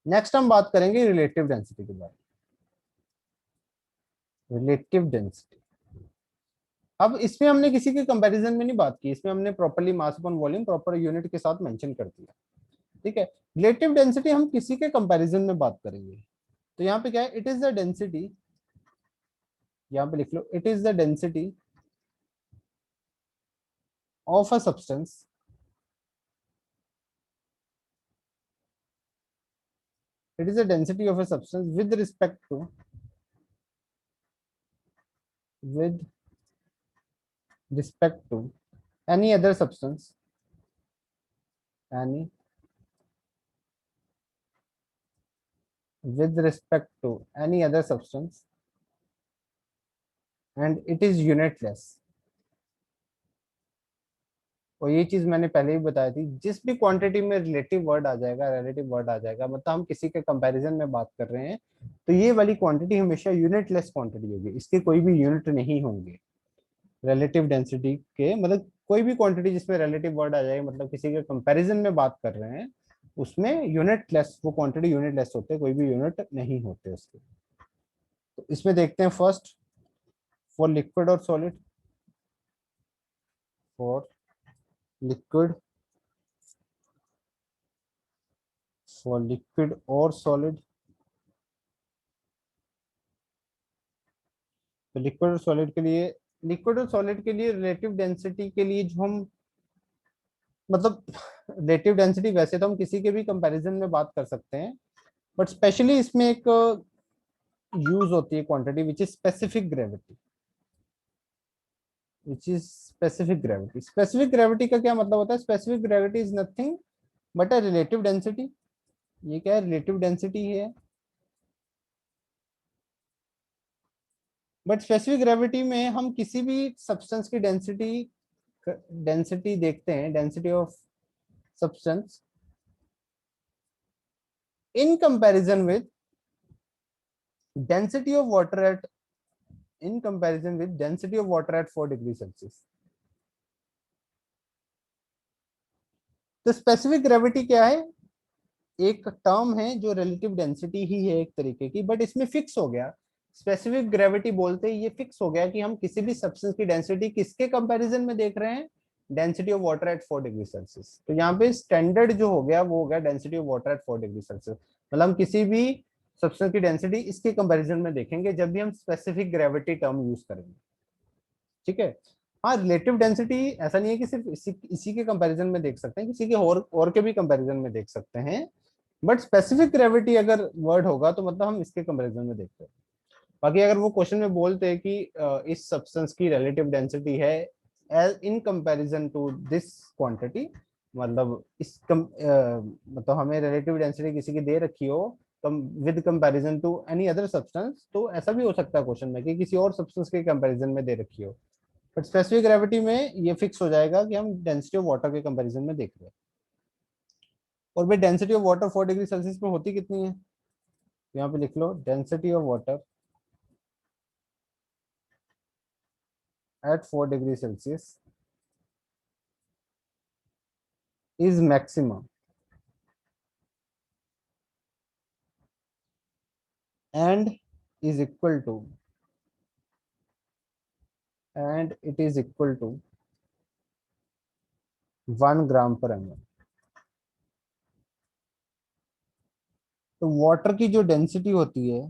नेक्स्ट हम बात करेंगे रिलेटिव डेंसिटी के बारे में। रिलेटिव डेंसिटी, अब इसमें हमने किसी के कंपैरिजन में नहीं बात की, इसमें हमने properly mass upon volume proper unit के साथ मेंशन कर दिया। ठीक है। रिलेटिव डेंसिटी हम किसी के कंपैरिजन में बात करेंगे। तो यहाँ पे क्या है, इट इज द डेंसिटी, यहाँ पे लिख लो, it is the density of a substance it is the density of a substance with respect to any other substance, any with respect to any other substance, and it is unitless। और ये चीज मैंने पहले ही बताई थी, जिस भी quantity में रिलेटिव वर्ड आ जाएगा, रिलेटिव वर्ड आ जाएगा, मतलब हम किसी के कंपैरिजन में बात कर रहे हैं, तो ये वाली क्वांटिटी हमेशा यूनिटलेस क्वांटिटी होगी, इसके कोई भी यूनिट नहीं होंगे। रिलेटिव डेंसिटी के मतलब कोई भी क्वांटिटी जिसमें रिलेटिव वर्ड आ जाएगा, मतलब किसी के कंपैरिजन में बात कर रहे हैं, उसमें यूनिटलेस, वो क्वांटिटी यूनिटलेस होते हैं, कोई भी यूनिट नहीं होते उसके। तो इसमें देखते हैं फर्स्ट, फॉर लिक्विड और solid, for liquid, for liquid और सॉलिड। तो लिक्विड और सॉलिड के लिए, लिक्विड और सॉलिड के लिए रिलेटिव डेंसिटी के लिए जो हम, मतलब रिलेटिव डेंसिटी वैसे तो हम किसी के भी कंपैरिजन में बात कर सकते हैं, बट स्पेशली इसमें एक यूज होती है quantity which is specific gravity, which is specific gravity. Specific gravity का क्या मतलब होता है, specific gravity is nothing but a relative density. ये क्या है, रिलेटिव डेंसिटी है, बट स्पेसिफिक ग्रेविटी में हम किसी भी सब्सटेंस की डेंसिटी, डेंसिटी देखते हैं, density of substance in comparison with density of water eight, in comparison with density of water at 4 degree Celsius. तो स्पेसिफिक ग्रेविटी क्या है, एक टर्म है जो रिलेटिव डेंसिटी ही है एक तरीके की, बट इसमें फिक्स हो गया, स्पेसिफिक ग्रेविटी बोलते ही ये फिक्स हो गया कि हम किसी भी सब्सटेंस की डेंसिटी किसके कंपैरिजन में देख रहे हैं, density of water at 4 degree Celsius. तो यहाँ पे स्टैंडर्ड जो हो गया वो हो गया density of water at 4 degree Celsius, मतलब हम किसी भी सब्सटेंस की डेंसिटी इसके कंपैरिजन में देखेंगे जब भी हम स्पेसिफिक ग्रेविटी टर्म यूज करेंगे। ठीक है। हाँ, रिलेटिव डेंसिटी ऐसा नहीं है कि सिर्फ इसी के कंपैरिजन में देख सकते हैं, किसी के और के भी कंपैरिजन में देख सकते हैं, बट स्पेसिफिक ग्रेविटी अगर वर्ड होगा तो मतलब हम इसके कंपैरिजन में देखते हैं। बाकी अगर वो क्वेश्चन में बोलते हैं कि इस सब्सटेंस की रिलेटिव डेंसिटी है as in comparison to this quantity, मतलब मतलब हमें रिलेटिव डेंसिटी किसी की दे रखी हो with comparison to any other substance, तो ऐसा भी हो सकता है क्वेश्चन में कि किसी और सब्सटेंस के कंपैरिजन में दे रखी हो, बट स्पेसिफिक ग्रेविटी में ये फिक्स हो जाएगा कि हम डेंसिटी ऑफ वाटर के कंपैरिजन में देख रहे हैं। और भाई density of water 4 degree Celsius में होती कितनी है, यहाँ पे लिख लो, density of water at 4 degree Celsius is maximum and is equal to, and it is equal to 1 gram per ml। तो वाटर की जो डेंसिटी होती है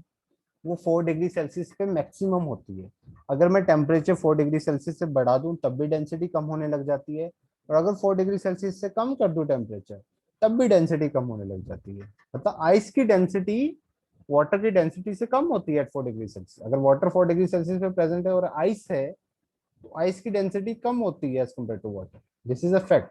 वो 4 डिग्री सेल्सियस पे मैक्सिमम होती है। अगर मैं टेम्परेचर 4 डिग्री सेल्सियस से बढ़ा दूं तब भी डेंसिटी कम होने लग जाती है, और अगर 4 डिग्री सेल्सियस से कम कर दूं टेम्परेचर तब भी डेंसिटी कम होने लग जाती है। मतलब आइस की डेंसिटी वाटर की डेंसिटी से कम होती है एट 4 डिग्री सेल्सियस। अगर वाटर 4 डिग्री सेल्सियस पे प्रेजेंट है और आइस है तो आइस की डेंसिटी कम होती है as compare to water. This is a fact.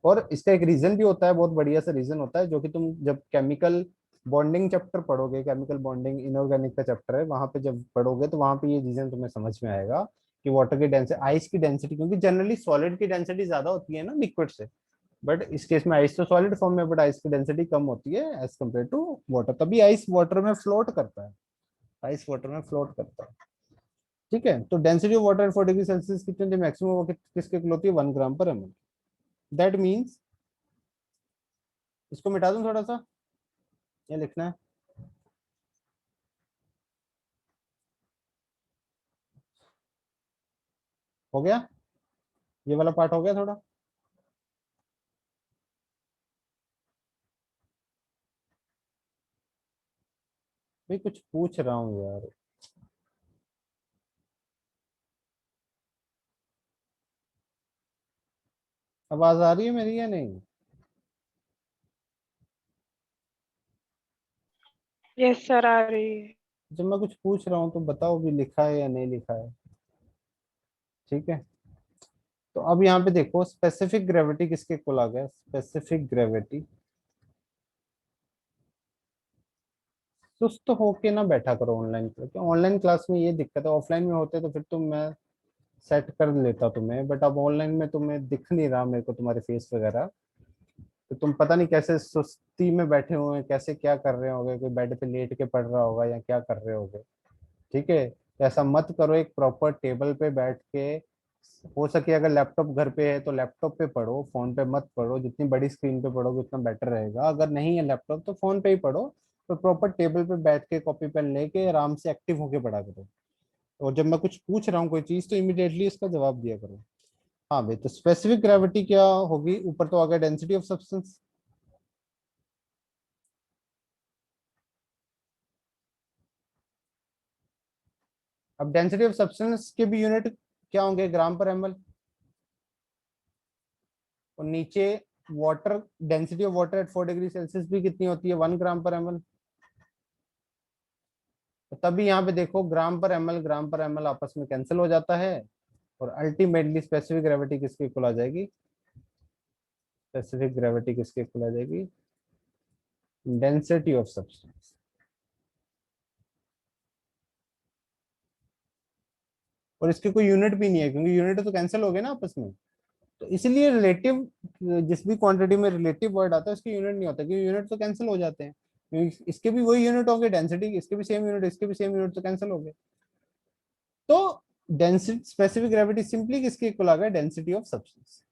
और इसका एक रीजन भी होता है, बहुत बढ़िया सा रीजन होता है, जो कि तुम जब केमिकल बॉन्डिंग चैप्टर पढ़ोगे, केमिकल बॉन्डिंग इनऑर्गेनिक का चैप्टर है, वहां पे जब पढ़ोगे तो वहां पे ये रीजन तुम्हें समझ में आएगा कि वाटर की डेंसिटी, आइस की डेंसिटी, क्योंकि जनरली सॉलिड की डेंसिटी ज्यादा होती है ना लिक्विड से, बट इस केस में आइस तो सॉलिड फॉर्म में, बट आइस की डेंसिटी कम होती है एज कम्पेयर टू वाटर, तभी आइस वाटर में फ्लोट करता है। आइस वाटर में फ्लोट करता है। ठीक है, तो density of water 4 degree Celsius कितनी मैक्सिमम वो किसके इक्वल होती है, 1 gram per ml। That means, इसको मिटा दूं थोड़ा सा, ये लिखना है। हो गया, ये वाला पार्ट हो गया थोड़ा। भाई कुछ पूछ रहा हूँ यार। आवाज आ रही है मेरी या नहीं? यस सर आ रही है। जब मैं कुछ पूछ रहा हूँ तो बताओ भी लिखा है या नहीं लिखा है। ठीक है, तो अब यहाँ पे देखो स्पेसिफिक ग्रेविटी किसके इक्वल आ गया, स्पेसिफिक ग्रेविटी। सुस्त होके ना बैठा करो ऑनलाइन, क्योंकि ऑनलाइन क्लास में ये दिक्कत है, ऑफलाइन में होते तो फिर तो मैं सेट कर लेता तुम्हें, बट अब ऑनलाइन में तुम्हें दिख नहीं रहा मेरे को तुम्हारे फेस वगैरह, तो तुम पता नहीं कैसे सुस्ती में बैठे हुए हैं, कैसे क्या कर रहे होगे, कोई बेड पे लेट के पढ़ रहा होगा या क्या कर रहे होगे। ठीक है, तो ऐसा मत करो, एक प्रॉपर टेबल पे बैठ के, हो सके अगर लैपटॉप घर पे है तो लैपटॉप पे पढ़ो, फोन पे मत पढ़ो, जितनी बड़ी स्क्रीन पे पढ़ोगे उतना बेटर रहेगा, अगर नहीं है लैपटॉप तो फोन पे ही पढ़ो। तो प्रॉपर टेबल पे बैठ के कॉपी पेन लेके आराम से एक्टिव होके पढ़ा करो, और जब मैं कुछ पूछ रहा हूँ कोई चीज तो इमिडिएटली इसका जवाब दिया करो। हाँ भाई, तो स्पेसिफिक ग्रेविटी क्या होगी, ऊपर तो आ गया डेंसिटी ऑफ सब्सटेंस। अब डेंसिटी ऑफ सब्सटेंस के भी यूनिट क्या होंगे, ग्राम पर ml। और नीचे water, density of water at 4 degree Celsius भी कितनी होती है, 1 ग्राम पर ml। तो तभी यहाँ पे देखो ग्राम पर ml आपस में कैंसिल हो जाता है, और अल्टीमेटली स्पेसिफिक ग्रेविटी किसके इक्वल आ जाएगी, स्पेसिफिक ग्रेविटी किसके इक्वल आ जाएगी, डेंसिटी ऑफ सब्सटेंस। और इसके कोई यूनिट भी नहीं है, क्योंकि यूनिट तो कैंसिल हो गए ना आपस में, तो इसलिए रिलेटिव, जिस भी क्वांटिटी में रिलेटिव वर्ड आता है उसकी यूनिट नहीं होता, क्योंकि यूनिट तो कैंसिल हो जाते हैं, क्योंकि इसके भी वही यूनिट होंगे, डेंसिटी इसके भी सेम यूनिट, इसके भी सेम यूनिट, तो कैंसिल हो गए। तो डेंसिटी, स्पेसिफिक ग्रेविटी सिंपली किसके इक्वल आ गया, डेंसिटी ऑफ सब्सटेंस।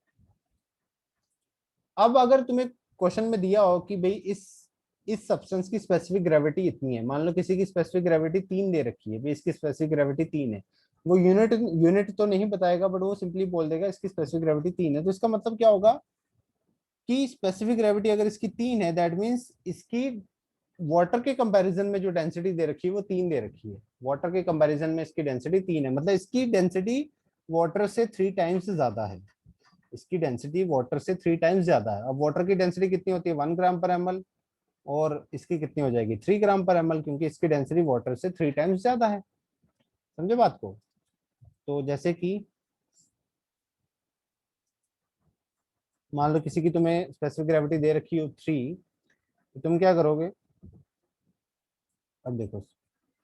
अब अगर तुम्हें क्वेश्चन में दिया हो कि भाई इस सब्सटेंस की स्पेसिफिक ग्रेविटी इतनी है, मान लो किसी की स्पेसिफिक ग्रेविटी 3 दे रखी है, भाई इसकी स्पेसिफिक ग्रेविटी 3 है, वो यूनिट यूनिट तो नहीं बताएगा, बट वो सिंपली बोल देगा इसकी स्पेसिफिक ग्रेविटी 3 है, तो इसका मतलब क्या होगा कि स्पेसिफिक ग्रेविटी अगर इसकी 3 है, दैट मीन्स इसकी वाटर के कंपैरिजन में जो डेंसिटी दे रखी है वो 3 दे रखी है, वाटर के कंपैरिजन में इसकी डेंसिटी 3 है, मतलब इसकी डेंसिटी वाटर से 3 टाइम्स ज्यादा है, इसकी डेंसिटी वाटर से 3 टाइम्स ज्यादा है। अब वाटर की डेंसिटी कितनी होती है, 1 ग्राम पर ml, और इसकी कितनी हो जाएगी, 3 ग्राम पर ml, क्योंकि इसकी डेंसिटी वाटर से 3 टाइम्स ज्यादा है। समझे बात को? तो जैसे कि मान लो किसी की तुम्हें स्पेसिफिक ग्रेविटी दे रखी हो 3, तो तुम क्या करोगे, अब देखो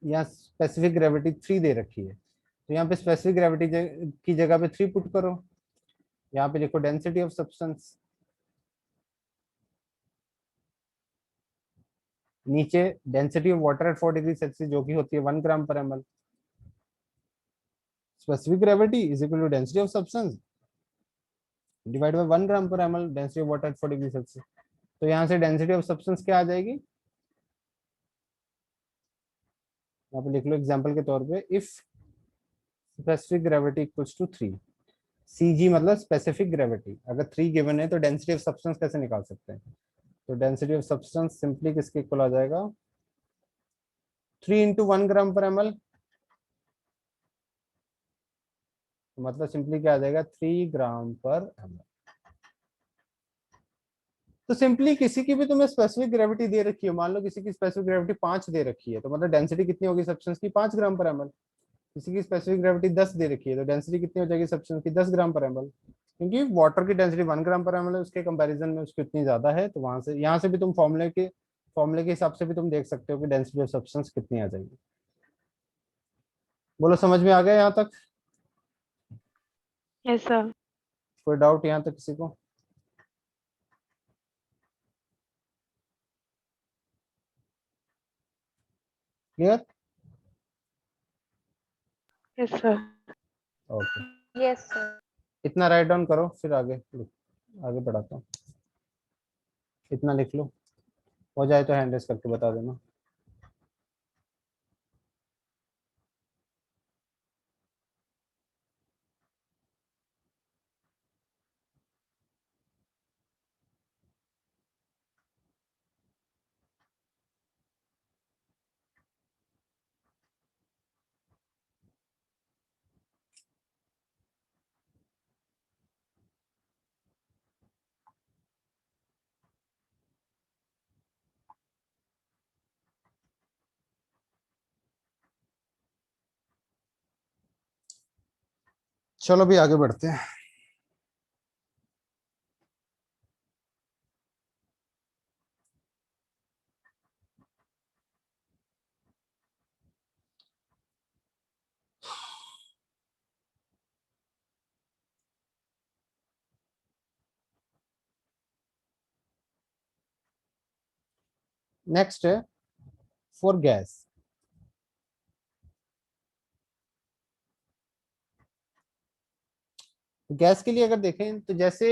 यहाँ स्पेसिफिक ग्रेविटी 3 दे रखी है, तो यहाँ पे स्पेसिफिक ग्रेविटी की जगह पे 3 पुट करो, यहाँ पे देखो डेंसिटी ऑफ सब्सटेंस, नीचे density of water at 4 degree Celsius जो कि होती है 1 gram per ml, specific gravity is equal to density of substance divide by 1 gram per ml, density of water at 4 degree Celsius. तो यहाँ से density of substance क्या आ जाएगी, यहाँ पे लिख लो एग्जांपल के तौर पे, if specific gravity equals to 3, C G मतलब स्पेसिफिक ग्रेविटी, अगर 3 गिवन है तो डेंसिटी ऑफ सब्सटेंस कैसे निकाल सकते हैं, तो डेंसिटी ऑफ सब्सटेंस सिंपली किसके इक्वल आ जाएगा, 3 × 1 g/ml, मतलब सिंपली क्या आ जाएगा 3 g/ml। तो सिंपली किसी की भी तुम्हें स्पेसिफिक ग्रेविटी दे रखी है, मान लो किसी की स्पेसिफिक ग्रेविटी 5 दे रखी है, तो मतलब डेंसिटी कितनी होगी सब्सटेंस की 5 g/ml। किसी की स्पेसिफिक ग्रेविटी 10 दे रखी है, तो डेंसिटी कितनी हो जाएगी सब्सटेंस की 10 g/ml। क्योंकि वाटर की डेंसिटी 1 g/ml है, उसके कंपैरिजन में उसकी इतनी ज्यादा है, तो वहां से यहाँ से भी तुम फॉर्मूले के हिसाब से भी तुम देख सकते हो कि डेंसिटी ऑफ सब्सटेंस कितनी आ जाएगी। बोलो समझ में आ गया यहाँ तक? Yes, sir. कोई डाउट यहाँ तक किसी को? Clear? Yes, sir. Okay, yes sir. इतना राइट डाउन करो, फिर आगे बढ़ाता हूँ। इतना लिख लो, हो जाए तो हैंड रेस करके बता देना। चलो भी आगे बढ़ते हैं। नेक्स्ट है फॉर गैस। गैस के लिए अगर देखें तो जैसे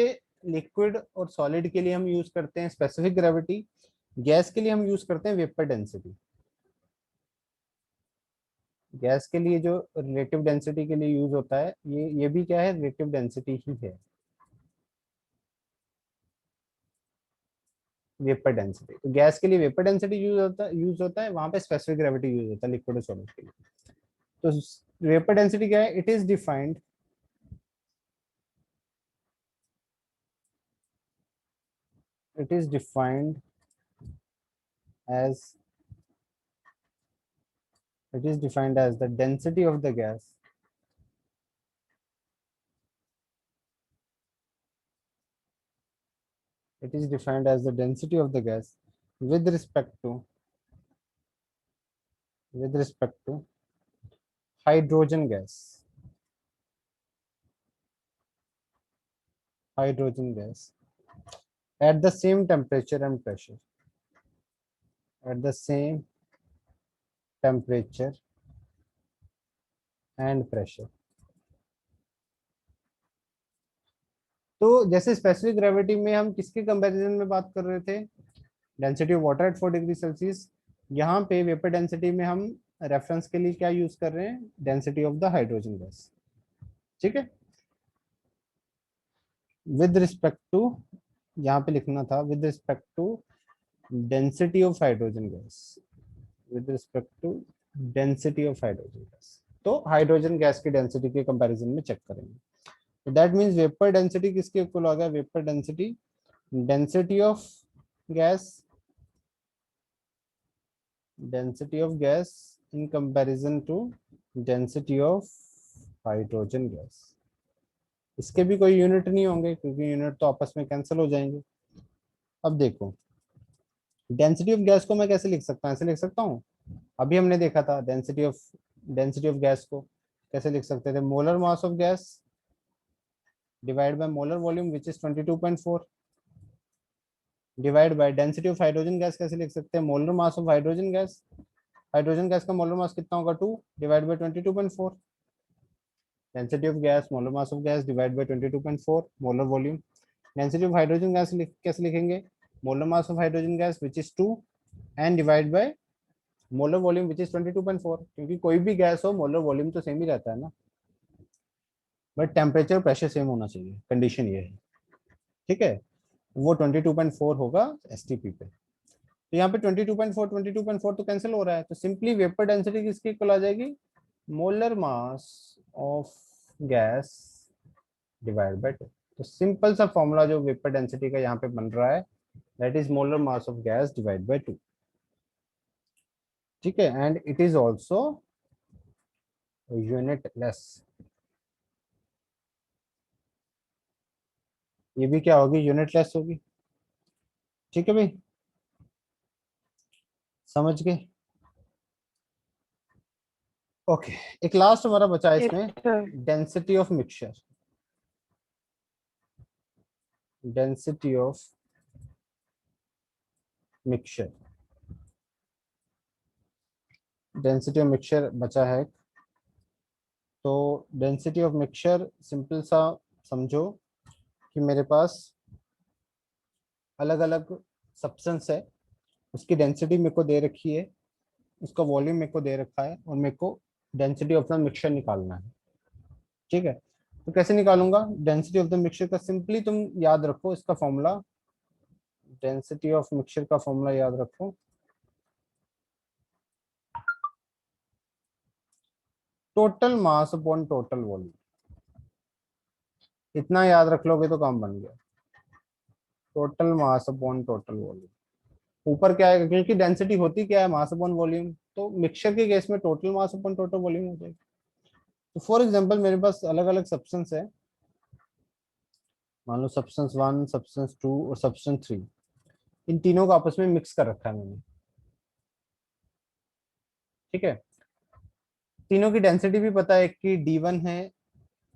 लिक्विड और सॉलिड के लिए हम यूज करते हैं स्पेसिफिक ग्रेविटी, गैस के लिए हम यूज करते हैं वेपर डेंसिटी। गैस के लिए जो रिलेटिव डेंसिटी के लिए यूज होता है, ये भी क्या है, रिलेटिव डेंसिटी ही है, वेपर डेंसिटी। तो गैस के लिए वेपर डेंसिटी यूज होता है, वहां पे स्पेसिफिक ग्रेविटी यूज होता है लिक्विड और सॉलिड के लिए। तो वेपर डेंसिटी क्या है, it is defined it is defined as the density of the gas it is defined as the density of the gas with respect to hydrogen gas at the same temperature and pressure at the same temperature and pressure। तो जैसे specific gravity में हम किसके comparison में बात कर रहे थे, density of water at 4 degree Celsius. यहाँ पे वेपर डेंसिटी में हम रेफरेंस के लिए क्या यूज कर रहे हैं, density of the hydrogen gas. ठीक है, विद रिस्पेक्ट टू, यहाँ पे लिखना था with respect to density of hydrogen gas, with respect to density of hydrogen gas. तो हाइड्रोजन गैस की डेंसिटी के कंपैरिजन में चेक करेंगे। तो दैट मींस वेपर डेंसिटी किसके इक्वल हो गया, vapour density, density of gas, in comparison to density of hydrogen gas. इसके भी कोई यूनिट नहीं होंगे क्योंकि यूनिट तो आपस में कैंसिल हो जाएंगे। अब देखो डेंसिटी ऑफ गैस को मैं कैसे लिख सकता हूँ, ऐसे लिख सकता हूँ। अभी हमने देखा था डेंसिटी ऑफ गैस को कैसे लिख सकते थे, molar mass of gas divide by molar volume which is 22.4 divide by density of hydrogen gas कैसे लिख सकते हैं, molar mass of hydrogen gas का मोलर मास कितना होगा 2 divide by 22.4, density of gas molar mass of gas divide by 22.4 molar volume. Density of hydrogen gas कैसे लिखेंगे, molar mass of hydrogen gas which is 2 and divide by molar volume which is 22.4, क्योंकि कोई भी gas हो molar volume तो same ही रहता है ना, बट टेम्परेचर प्रेशर सेम होना चाहिए, कंडीशन ये है। ठीक है, वो 22.4 होगा एसटीपी पे। तो यहाँ पे 22.4 तो कैंसिल हो रहा है, तो सिंपली वेपर डेंसिटी किसकी इक्वल आ जाएगी, molar mass of gas divide by 2। तो सिंपल सा फॉर्मूला जो वेपर डेंसिटी का यहाँ पे बन रहा है, that is molar mass of gas divide by 2। ठीक है, and it is also unit less. ये भी क्या होगी, यूनिट लेस होगी। ठीक है भाई, समझ गए। ओके, एक लास्ट हमारा बचा है Yes, इसमें, sir. Density of mixture. Density of mixture, density of mixture बचा है। तो डेंसिटी ऑफ मिक्सचर सिंपल सा समझो कि मेरे पास अलग अलग सब्सटेंस है, उसकी डेंसिटी मेरे को दे रखी है, उसका वॉल्यूम मेरे को दे रखा है, और मेरे को डेंसिटी ऑफ द मिक्सचर निकालना है। ठीक है, तो कैसे निकालूंगा डेंसिटी ऑफ द मिक्सचर का, सिंपली तुम याद रखो इसका फॉर्मूला, डेंसिटी ऑफ मिक्सचर का फॉर्मूला याद रखो, total mass upon total volume. इतना याद रख लोगे तो काम बन गया, total mass upon total volume. ऊपर क्या है, क्योंकि डेंसिटी होती क्या है, मास अपॉन वॉल्यूम, तो मिक्सचर के केस में total mass upon total volume हो जाएगी। तो फॉर एग्जांपल मेरे पास अलग अलग सब्सटेंस है, मान लो सब्सटेंस 1, सब्सटेंस 2 और सब्सटेंस 3, इन तीनों को आपस में मिक्स कर रखा है मैंने। ठीक है, तीनों की डेंसिटी भी पता है, एक की D1 है,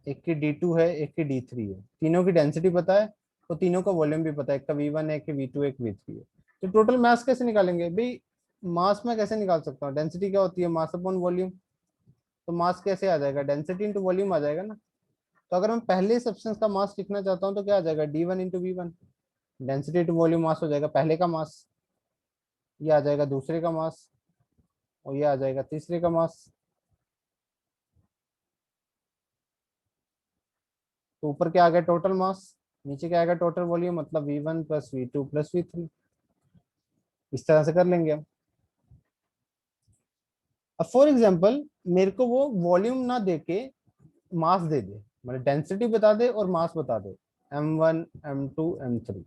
एक की D2 है, एक की D3 है, तीनों की डेंसिटी पता है, तो तीनों का वॉल्यूम भी पता है, एक का V1 है, एक का V2 है, एक V3 है। तो टोटल मास कैसे निकालेंगे भाई, मास में कैसे निकाल सकता हूँ, डेंसिटी क्या होती है, मास अपॉन वॉल्यूम। तो मास कैसे आ जाएगा, डेंसिटी इंटू वॉल्यूम आ जाएगा ना। तो अगर मैं पहले सब्सटेंस का मास लिखना चाहता हूँ तो क्या आ जाएगा, D1 into V1, density into volume mass हो जाएगा पहले का मास, ये आ जाएगा दूसरे का मास, और ये आ जाएगा तीसरे का मास। तो ऊपर क्या आ गया, टोटल मास, नीचे क्या आएगा, टोटल वॉल्यूम, मतलब V1 plus V2 plus V3। इस तरह से कर लेंगे हम। अब फॉर एग्जाम्पल मेरे को वो वॉल्यूम ना देके मास दे दे, मतलब डेंसिटी बता दे और मास बता दे, M1 M2 M3,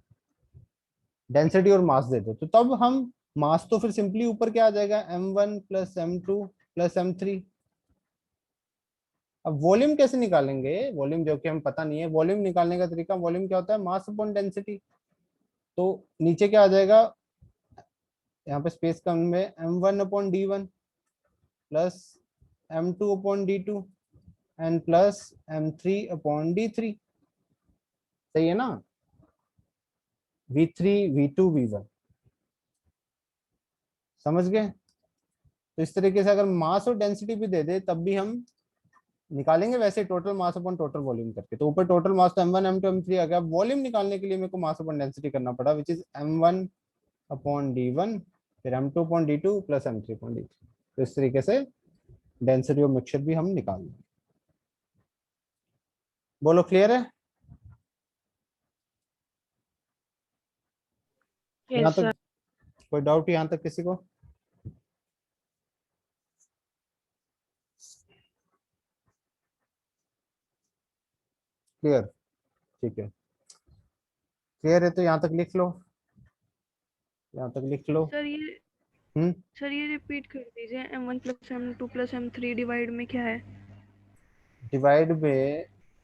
डेंसिटी और मास दे दे, तो तब हम मास तो फिर सिंपली ऊपर क्या आ जाएगा, M1 plus M2 plus M3। अब वॉल्यूम कैसे निकालेंगे, वॉल्यूम जो कि हम पता नहीं है, वॉल्यूम निकालने का तरीका, वॉल्यूम क्या होता है, मास अपॉन डेंसिटी। तो नीचे क्या आ जाएगा, यहाँ पे स्पेस कम में, M1 upon D1 plus M2 upon D2 and plus M3 upon D3। सही है ना, V3 V2 V1, समझ गए। तो इस तरीके से अगर मास और डेंसिटी भी दे दे तब भी हम निकालेंगे वैसे total mass upon total volume करके। तो ऊपर टोटल मास तो M1 M2 M3 आ गया, वॉल्यूम निकालने के लिए मेरे को मास अपॉन डेंसिटी करना पड़ा, which is M1 upon D1 फिर M2 upon D2 plus M3 upon D3। तो इस तरीके से डेंसिटी ऑफ मिक्सचर भी हम निकाल लेंगे। बोलो क्लियर है, यहाँ Yes, तक sir. कोई डाउट, यहाँ तक किसी को। क्लियर, ठीक है, क्लियर है तो यहाँ तक लिख लो, यहाँ तक लिख लो। सर ये हम्म, सर ये रिपीट कर दीजिए, M1 plus M2 plus M3 divide में क्या है? डिवाइड में,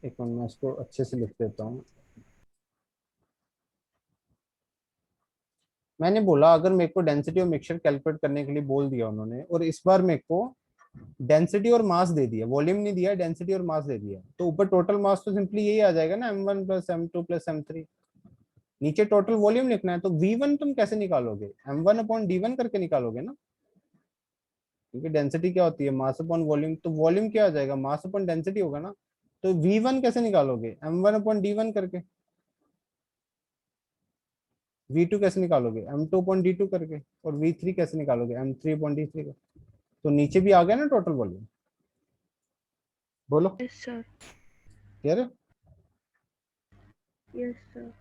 एक मिनट मैं इसको अच्छे से लिख देता हूँ। मैंने बोला अगर मेरे को डेंसिटी और मिक्सचर कैलकुलेट करने के लिए बोल दिया उन्होंने, और इस बार मेरे को डेंसिटी और मास दे दिया, वॉल्यूम नहीं दिया, डेंसिटी और मास दे दिया, तो ऊपर टोटल मास तो सिंपली यही आ जाएगा ना, M1 plus M2 plus M3। नीचे टोटल वॉल्यूम लिखना है, तो V1 तुम कैसे निकालोगे, M1 अपॉन D1 करके निकालोगे ना, क्योंकि डेंसिटी क्या होती है, मास अपॉन वॉल्यूम, तो वॉल्यूम क्या आ जाएगा, मास अपॉन डेंसिटी होगा ना। तो V1 कैसे निकालोगे, M1 अपॉन D1 करके। V2 कैसे निकालोगे, M2 अपॉन D2 करके। और V3 कैसे निकालोगे, M3 अपॉन D3 करके। तो नीचे भी आ गया ना टोटल वॉल्यूम। बोलो, यस सर, क्लियर है। Yes sir.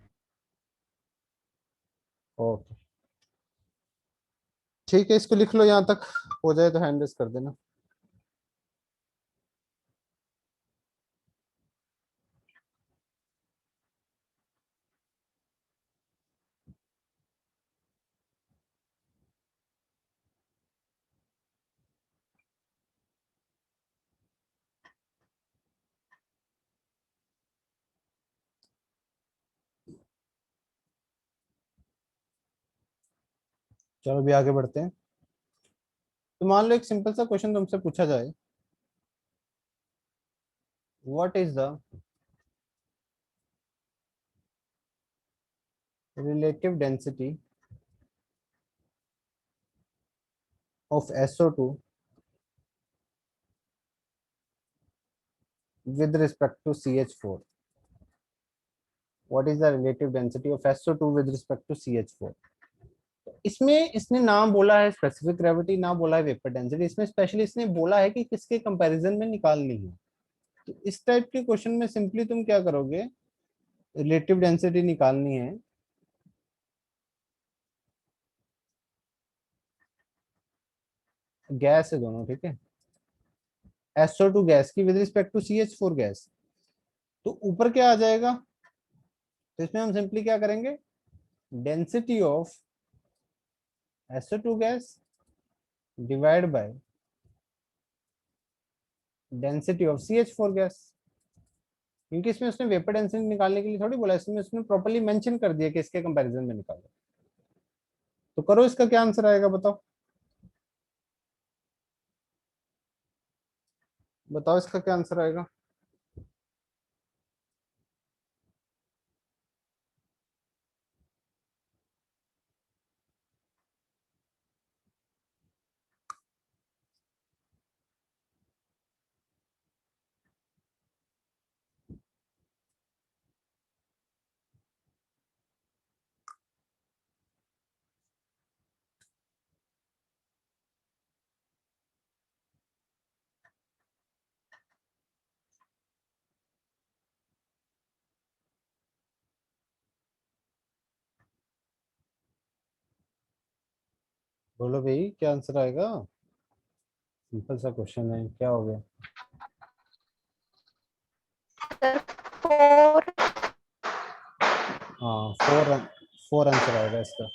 ओके, ठीक है, इसको लिख लो, यहाँ तक हो जाए तो हैंड रेस कर देना। चलो अभी आगे बढ़ते हैं। तो मान लो एक सिंपल सा क्वेश्चन तुमसे पूछा जाए, what is the relative density of SO2 with respect to CH4? What is the relative density of SO2 with respect to CH4? इसमें इसने ना बोला है स्पेसिफिक ग्रेविटी, ना बोला है वेपर डेंसिटी, इसमें स्पेशली इसने बोला है कि किसके कंपैरिजन में निकालनी है। तो इस टाइप के क्वेश्चन में सिंपली तुम क्या करोगे, रिलेटिव डेंसिटी निकालनी है, गैस है दोनों, ठीक है, SO2 गैस की with respect to CH4 gas, तो ऊपर क्या आ जाएगा, तो इसमें हम सिंपली क्या करेंगे, density of SO2 gas divide by density of CH4 gas, क्योंकि इसमें उसने वेपर डेंसिटी निकालने के लिए थोड़ी बोला, इसमें उसने प्रॉपर्ली मेंशन कर दिया कि इसके कंपैरिजन में निकालो। तो करो, इसका क्या आंसर आएगा, बताओ बताओ इसका क्या आंसर आएगा। बोलो भाई, क्या आंसर आएगा, सिंपल सा क्वेश्चन है, क्या हो गया। फोर। हाँ, फोर आंसर आएगा इसका,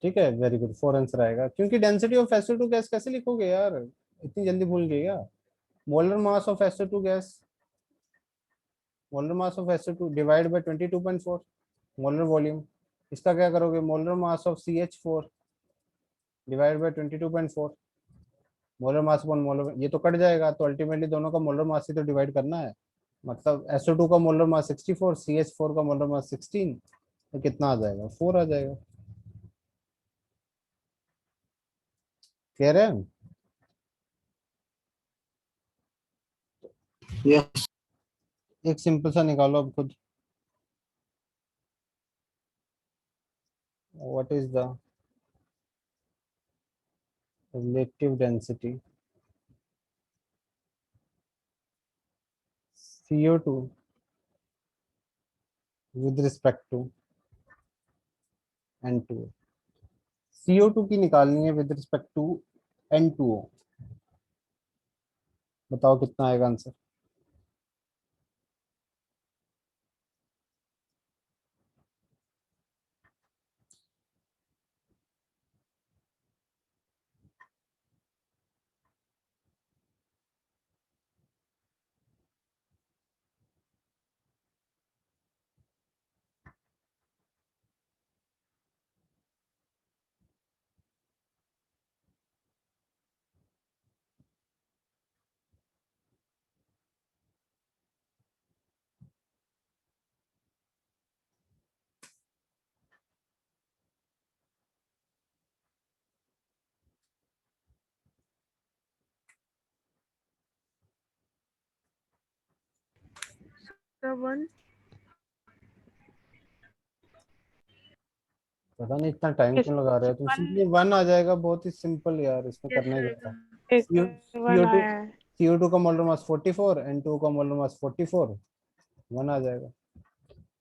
ठीक है, वेरी गुड, फोर आंसर आएगा, क्योंकि डेंसिटी ऑफ SO2 गैस कैसे लिखोगे यार, इतनी जल्दी भूल गए क्या। Molar mass of SO2 gas, molar mass of SO2 divide by 22.4 molar volume, इसका क्या करोगे, molar mass of CH4 divide by 22.4 molar mass upon molar, ये तो कट जाएगा, तो अल्टीमेटली दोनों का मोलर मास ही तो डिवाइड करना है, मतलब SO2 का मोलर मास 64, CH4 का मोलर मास 16, तो कितना आ जाएगा, 4 आ जाएगा। क्लियर है। यस। एक सिंपल सा निकालो अब खुद, what is the relative density CO2 with respect to N2। CO2 की निकालनी है विद रिस्पेक्ट टू N2O, बताओ कितना आएगा आंसर। The one. पता नहीं इतना टाइम इस क्यों लगा रहे हो तुम, वन सिंपली 1 आ जाएगा, बहुत ही सिंपल यार, इसमें Yes करना ही आएगा। क्या था। एक वन CO2 आया है। CO2 का मोलर मास 44, N2 का मोलर मास 44, 1 आ जाएगा।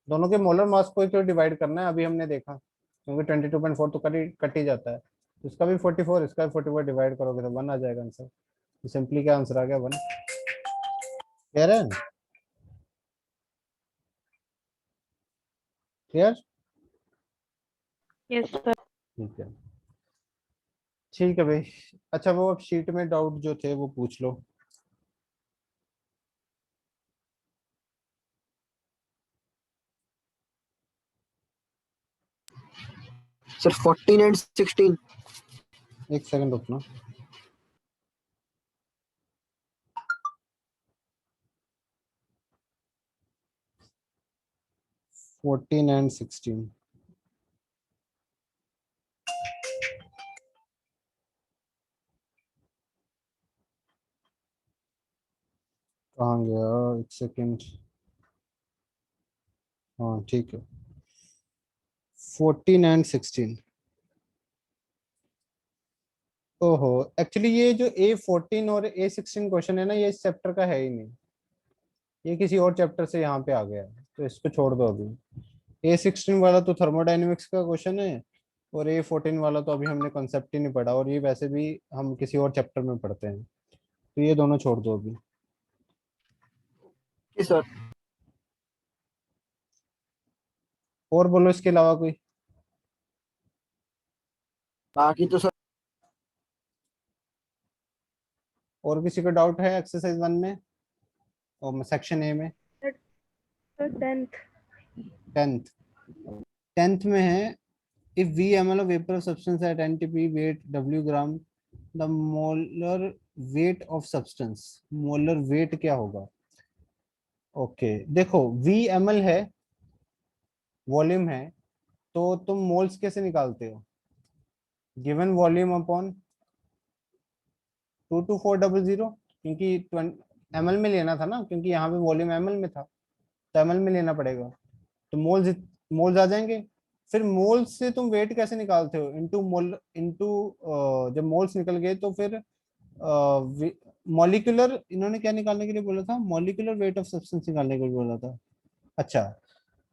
दोनों के मोलर मास को क्यों डिवाइड करना है, अभी हमने देखा, क्योंकि 22.4 तो कट ही जाता है, तो इसका भी 44, इसका भी 44 डिवाइड करोगे तो 1 आ जाएगा आंसर। तो सिंपली क्या आंसर आ गया 1। क्लियर है? क्लियर? Yes sir. ठीक है, ठीक है भाई। अच्छा वो अब शीट में डाउट जो थे वो पूछ लो। Sir 14 and 16। एक सेकंड रुकना। फोर्टीन एंड 16 कहाँ गया? एक सेकंड। हाँ ठीक है, 14 एंड 16। ओहो, एक्चुअली ये जो A14 और A16 क्वेश्चन है ना, ये इस चैप्टर का है ही नहीं, ये किसी और चैप्टर से यहाँ पे आ गया है, तो इसको छोड़ दो अभी। A16 वाला तो थर्मोडाइनमिक्स का क्वेश्चन है, और A14 वाला तो अभी हमने कॉन्सेप्ट ही नहीं पढ़ा, और ये वैसे भी हम किसी और चैप्टर में पढ़ते हैं, तो ये दोनों छोड़ दो अभी। जी सर। और बोलो इसके अलावा कोई। बाकी तो सर और किसी का डाउट है एक्सरसाइज 1 में और सेक्शन ए में? Sir 10th। 10th। 10th में है, if V ml of vapor of substance at NTP weight W gram, the molar weight of substance, molar weight क्या होगा? ओके देखो, V ml है, वॉल्यूम है, तो तुम मोल्स कैसे निकालते हो? गिवन वॉल्यूम अपॉन 22400, क्योंकि ml में लेना था ना, क्योंकि यहाँ पे वॉल्यूम ml में था, तो ml में लेना पड़ेगा, तो मोल्स मोल्स आ जाएंगे। फिर मोल्स से तुम वेट कैसे निकालते हो? इनटू मोल, इनटू, जब मोल्स निकल गए तो फिर मॉलिक्यूलर, इन्होंने क्या निकालने के लिए बोला था? मॉलिक्यूलर वेट ऑफ सब्सटेंस निकालने के लिए बोला था। अच्छा,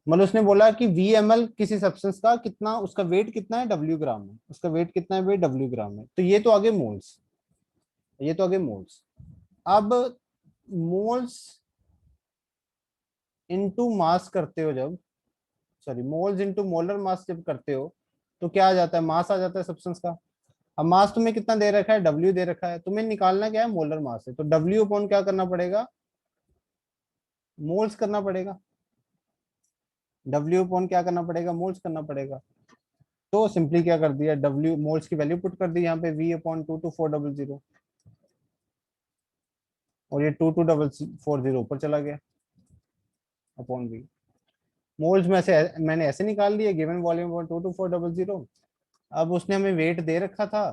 मतलब उसने बोला कि VML किसी सब्सटेंस का कितना, उसका वेट कितना है W ग्राम में, उसका वेट कितना है वेट W ग्राम में, तो ये तो आगे मोल्स, ये तो आगे मोल्स। अब मोल्स इनटू मास करते हो जब, sorry moles into molar mass जब करते हो, तो क्या आ जाता है? मास आ जाता है सब्सटेंस का। अब मास तुम्हें कितना दे रखा है? W दे रखा है, तुम्हें निकालना क्या है? मोलर मास है, तो W अपॉन क्या करना पड़ेगा? मोल्स करना पड़ेगा। W अपॉन क्या करना पड़ेगा? मोल्स करना पड़ेगा। तो सिंपली क्या कर दिया, W मोल्स की वैल्यू पुट कर दी यहाँ पे, V अपॉन 22400, और ये 22440 ऊपर चला गया अपॉन V। मोल्स में से मैंने ऐसे निकाल लिया, गिवन वॉल्यूम 22400। अब उसने हमें वेट दे रखा था,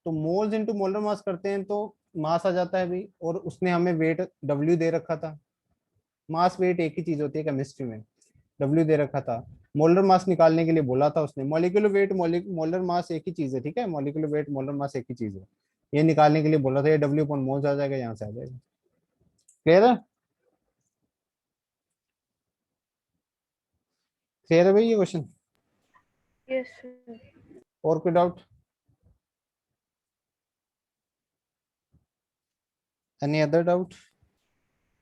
तो मोल्स इनटू मोलर मास करते हैं तो मास आ जाता है भी, और उसने हमें वेट W दे रखा था। मास वेट एक ही चीज होती है केमिस्ट्री में, W दे रखा था। मोलर मास निकालने के लिए बोला था उसने, मॉलिक्यूलर वेट मोलर मास एक ही चीज है, ठीक है, मॉलिक्यूलर वेट मोलर मास एक ही चीज है, ये निकालने के लिए बोला था, ये W अपॉन मोल्स आ जाएगा, यहाँ से आ जाएगा। क्लियर है? क्लियर है भाई ये क्वेश्चन? Yes sir. और कोई doubt? Any other doubt?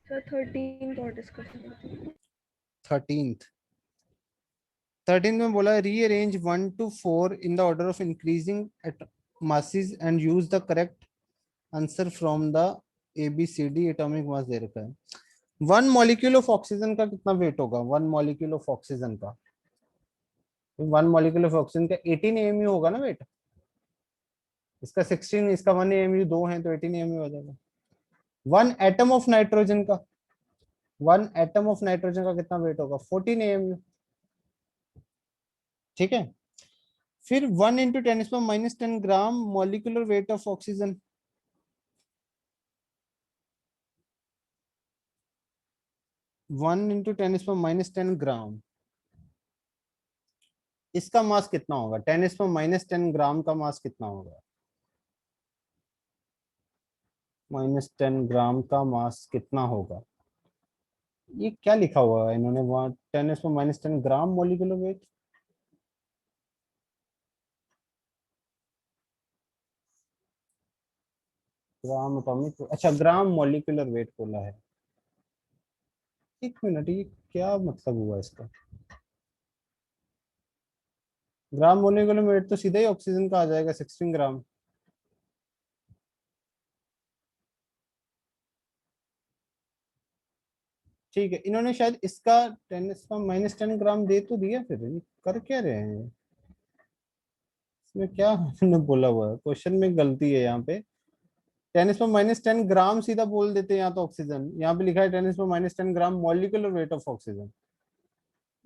Sir 13th और डिस्कस करते हैं। 13th। 13th में बोला rearrange 1 to 4 in the order of increasing masses and use the correct answer from the ABCD atomic mass दे रखा है। 1 मॉलिक्यूल ऑफ ऑक्सीजन का कितना वेट होगा? 1 मॉलिक्यूल ऑफ ऑक्सीजन का, 1 मॉलिक्यूल ऑफ ऑक्सीजन का 18 AMU होगा ना वेट, इसका 16, इसका 1 AMU, दो है तो 18 AMU हो जाएगा। 1 एटम ऑफ नाइट्रोजन का, 1 एटम ऑफ नाइट्रोजन का कितना वेट होगा? 14 AMU। ठीक है, फिर 1 × 10⁻⁻10 ग्राम मॉलिक्यूलर वेट ऑफ ऑक्सीजन, 1 × 10⁻⁻10 ग्राम, इसका मास कितना होगा? 10⁻⁻10 ग्राम का मास कितना होगा? -10 ग्राम का मास कितना होगा? ये क्या लिखा हुआ है इन्होंने? 10⁻⁻10 ग्राम मॉलिक्यूलर वेट, ग्राम एटॉमिक, अच्छा ग्राम मॉलिक्यूलर वेट बोला है। एक मिनट, ये क्या मतलब हुआ इसका? ग्राम मॉलिक्यूलर वेट तो सीधा ही ऑक्सीजन का आ जाएगा, 16 ग्राम। ठीक है, इन्होंने शायद इसका 10⁻⁻10 ग्राम दे तो दिया, फिर ये कर क्या रहे हैं? इसमें क्या इन्होंने बोला हुआ है? क्वेश्चन में गलती है यहाँ पे। 10⁻⁻10 ग्राम सीधा बोल देते हैं यहाँ तो ऑक्सीजन, यहाँ पे लिखा है 10⁻⁻10 ग्राम मॉलिक्यूलर वेट ऑफ ऑक्सीजन।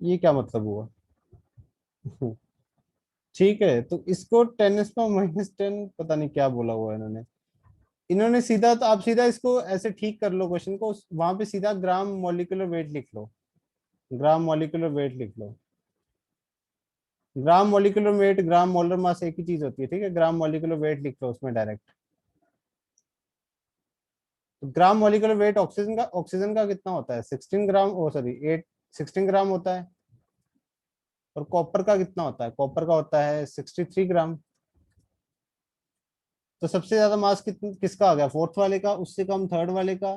ये क्या मतलब हुआ? ठीक है, तो इसको 10⁻⁻10 पता नहीं क्या बोला हुआ है इन्होंने। इन्होंने सीधा, तो आप सीधा इसको ऐसे ठीक कर लो क्वेश्चन को, वहां पे सीधा ग्राम मॉलिक्यूलर वेट लिख लो। ग्राम मॉलिक्यूलर वेट लिख लो। Gram molecular weight, gram molar mass एक ही चीज होती है, ठीक है। ग्राम मॉलिक्यूलर वेट लिख लो उसमें डायरेक्ट। तो ग्राम मॉलिक्यूलर वेट ऑक्सीजन का कितना होता है? 16 ग्राम, ओ सॉरी 16 ग्राम होता है। और कॉपर का कितना होता है? कॉपर का होता है 63 ग्राम। तो सबसे ज्यादा मास किसका आ गया? फोर्थ वाले का, उससे कम थर्ड वाले का,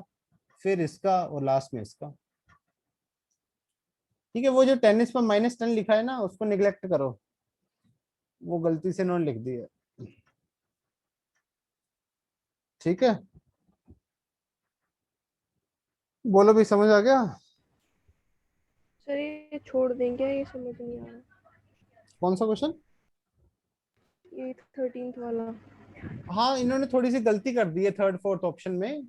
फिर इसका, और लास्ट में इसका। ठीक है, वो जो 10⁻⁻10 लिखा है ना, उसको निग्लेक्ट करो, वो गलती से इन्होंने लिख दी है। ठीक है, बोलो भी, समझ आ गया? सर ये छोड़ देंगे, ये समझ नहीं आ रहा। कौन सा क्वेश्चन? ये 13th वाला। हाँ, इन्होंने थोड़ी सी गलती कर दी है थर्ड फोर्थ ऑप्शन में।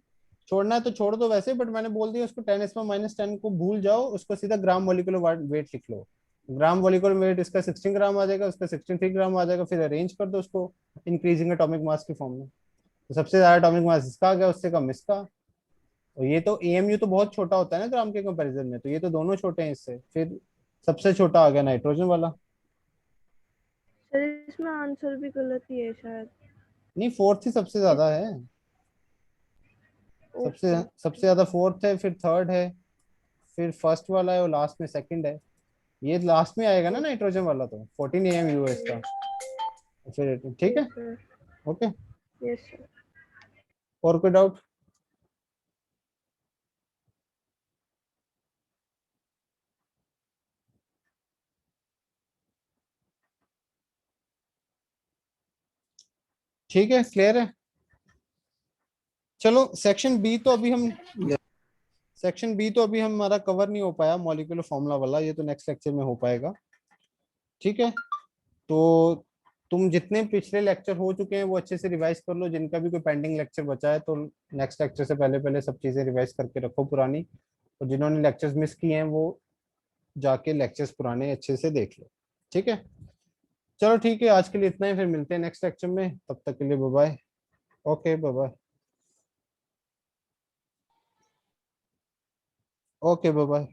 छोड़ना है तो छोड़ दो वैसे, बट मैंने बोल दिया उसको 10⁻⁻10 को भूल जाओ, उसको सीधा ग्राम मॉलिक्यूलर वेट लिख लो। ग्राम मॉलिक्यूलर वेट इसका 16 ग्राम आ जाएगा, उसका 63 ग्राम आ जाएगा, फिर अरेंज कर दो उसको इंक्रीजिंग एटॉमिक मास की फॉर्म में। तो सबसे ज्यादा एटॉमिक मास इसका आ गया, उससे कम इसका। और ये तो एएमयू तो बहुत छोटा होता है ना ग्राम के कंपैरिजन में, तो ये तो दोनों छोटे हैं इससे, फिर सबसे छोटा आ गया नाइट्रोजन वाला। सर इसमें आंसर भी गलत ही है शायद। नहीं, फोर्थ ही सबसे ज्यादा है। सबसे ओके। सबसे ज्यादा फोर्थ है, फिर थर्ड है, फिर फर्स्ट वाला है, और लास्ट में सेकंड है। ये लास्ट में आएगा ना नाइट्रोजन वाला, तो 14 एएमयू है इसका। फिर ठीक है। Yes sir. Okay, yes sir. और कोई डाउट? ठीक है, क्लियर है। चलो सेक्शन बी तो अभी हम सेक्शन बी तो अभी हमारा कवर नहीं हो पाया, मॉलिक्यूलर फॉर्मूला वाला, ये तो नेक्स्ट लेक्चर में हो पाएगा। ठीक है, तो तुम जितने पिछले लेक्चर हो चुके हैं वो अच्छे से रिवाइज कर लो, जिनका भी कोई पेंडिंग लेक्चर बचा है तो नेक्स्ट लेक्चर से पहले पहले सब चीजें रिवाइज करके रखो पुरानी। और जिन्होंने लेक्चर्स मिस किए हैं वो जाके लेक्चर्स पुराने अच्छे से देख लो। ठीक है, चलो ठीक है, आज के लिए इतना ही, फिर मिलते हैं नेक्स्ट लेक्चर में, तब तक के लिए bye bye. Okay, bye bye. Okay, bye bye.